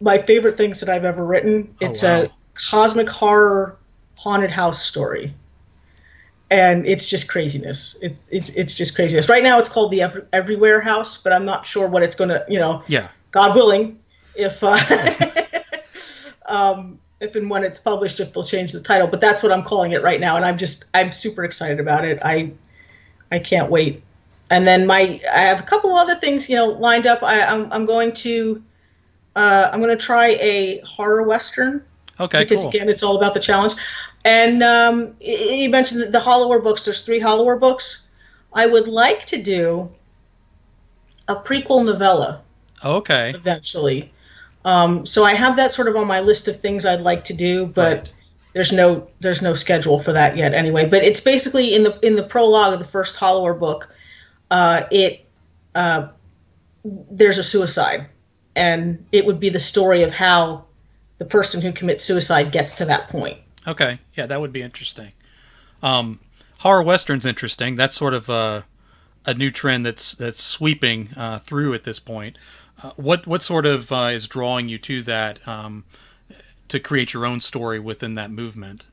my favorite things that I've ever written. It's a cosmic horror haunted house story, and it's just craziness. It's just craziness. Right now, it's called the Everywhere House, but I'm not sure what it's going to. Yeah. God willing, if if and when it's published, if they'll change the title. But that's what I'm calling it right now, and I'm super excited about it. I can't wait. And then I have a couple other things lined up. I'm going to try a horror western. Okay. Because cool. Again, it's all about the challenge. And you mentioned the Hollower books. There's 3 Hollower books. I would like to do a prequel novella. Okay. Eventually. So I have that sort of on my list of things I'd like to do, but Right. there's no schedule for that yet anyway. But it's basically in the prologue of the first Hollower book, there's a suicide, and it would be the story of how the person who commits suicide gets to that point. Okay. Yeah, that would be interesting. Horror western's interesting. That's sort of a new trend that's sweeping through at this point. What sort of is drawing you to that to create your own story within that movement?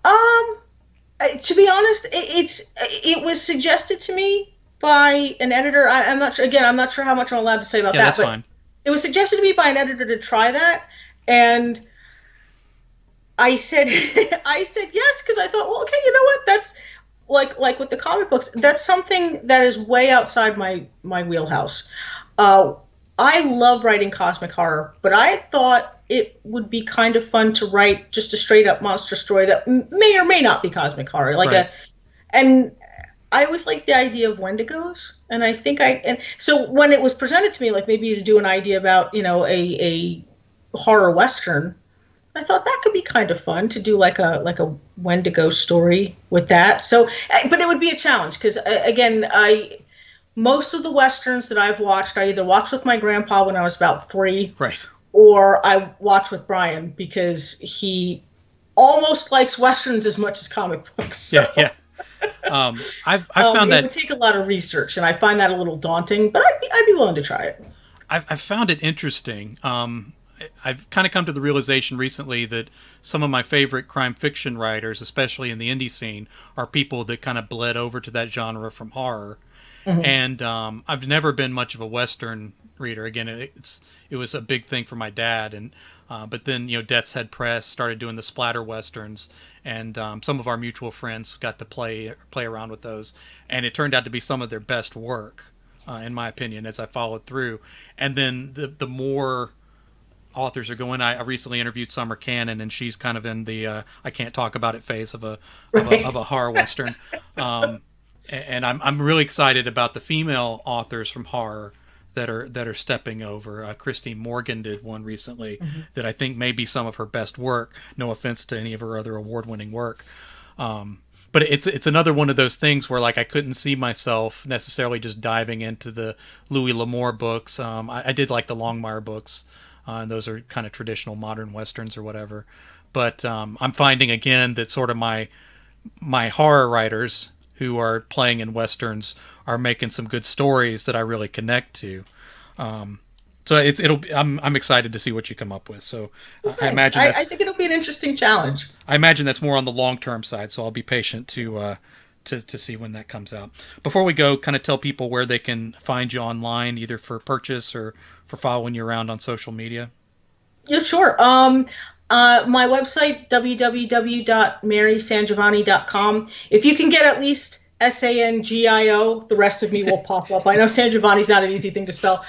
To be honest, it was suggested to me by an editor. I'm not sure. Again, I'm not sure how much I'm allowed to say about Yeah, that. that's But fine. it was suggested to me by an editor to try that, and I said I said yes because I thought, well, okay, you know what? That's like with the comic books. That's something that is way outside my wheelhouse. I love writing cosmic horror, but I thought it would be kind of fun to write just a straight up monster story that may or may not be cosmic horror, Right. and I always liked the idea of Wendigos, and and so when it was presented to me, like maybe to do an idea about a horror western, I thought that could be kind of fun to do like a Wendigo story with that. So, but it would be a challenge because again, most of the westerns that I've watched, I either watched with my grandpa when I was about 3, Right. or I watch with Brian because he almost likes westerns as much as comic books. So, Yeah. I've found it that would take a lot of research, and I find that a little daunting. But I'd be willing to try it. I've found it interesting. I've kind of come to the realization recently that some of my favorite crime fiction writers, especially in the indie scene, are people that kind of bled over to that genre from horror. Mm-hmm. And I've never been much of a Western reader. Again, it was a big thing for my dad, and but then Death's Head Press started doing the splatter westerns, and some of our mutual friends got to play around with those, and it turned out to be some of their best work, in my opinion, as I followed through. And then the more authors are going. I recently interviewed Summer Cannon, and she's kind of in the I can't talk about it phase of a horror western. And I'm really excited about the female authors from horror that are stepping over. Christine Morgan did one recently that I think may be some of her best work. No offense to any of her other award-winning work, but it's another one of those things where like I couldn't see myself necessarily just diving into the Louis L'Amour books. I did like the Longmire books, and those are kind of traditional modern westerns or whatever. But I'm finding again that sort of my horror writers who are playing in westerns are making some good stories that I really connect to. So I'm excited to see what you come up with. So I imagine I think it'll be an interesting challenge. I imagine that's more on the long-term side. So I'll be patient to see when that comes out. Before we go, kind of tell people where they can find you online, either for purchase or for following you around on social media. Yeah, sure. My website, www.marysangiovanni.com. If you can get at least SANGIO, the rest of me will pop up. I know Sangiovanni's not an easy thing to spell.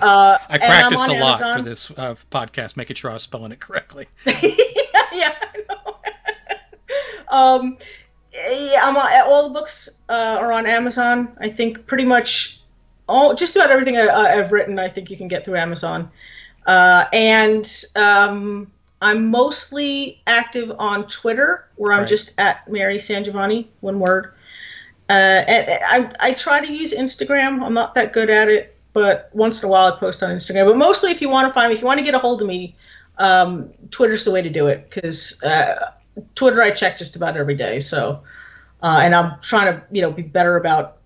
I practiced a lot Amazon. for this podcast, making sure I was spelling it correctly. Yeah, I know. Yeah, all the books are on Amazon. I think pretty much just about everything I've written, I think you can get through Amazon. And I'm mostly active on Twitter, where I'm just at Mary SanGiovanni, one word. And I try to use Instagram. I'm not that good at it, but once in a while I post on Instagram. But mostly, if you want to find me, if you want to get a hold of me, Twitter's the way to do it, because Twitter I check just about every day. So, and I'm trying to be better about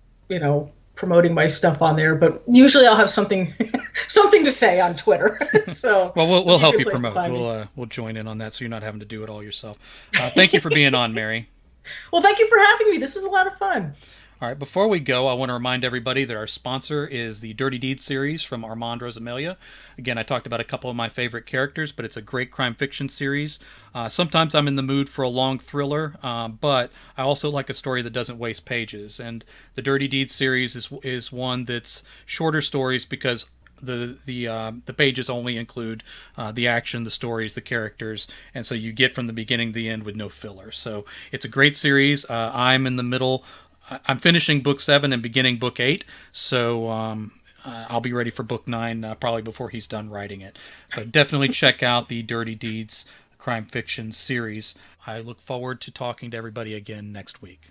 promoting my stuff on there. But usually I'll have something to say on Twitter. So well, we'll help you promote. We'll join in on that, so you're not having to do it all yourself. Thank you for being on, Mary. Well, thank you for having me. This was a lot of fun. All right, before we go, I want to remind everybody that our sponsor is the Dirty Deeds series from Armand Rosamilia. Again, I talked about a couple of my favorite characters, but it's a great crime fiction series. Sometimes I'm in the mood for a long thriller, but I also like a story that doesn't waste pages. And the Dirty Deeds series is one that's shorter stories because the pages only include the action, the stories, the characters, and so you get from the beginning to the end with no filler. So it's a great series. I'm in the middle. I'm finishing book 7 and beginning book 8, so I'll be ready for book 9 probably before he's done writing it. But definitely check out the Dirty Deeds crime fiction series. I look forward to talking to everybody again next week.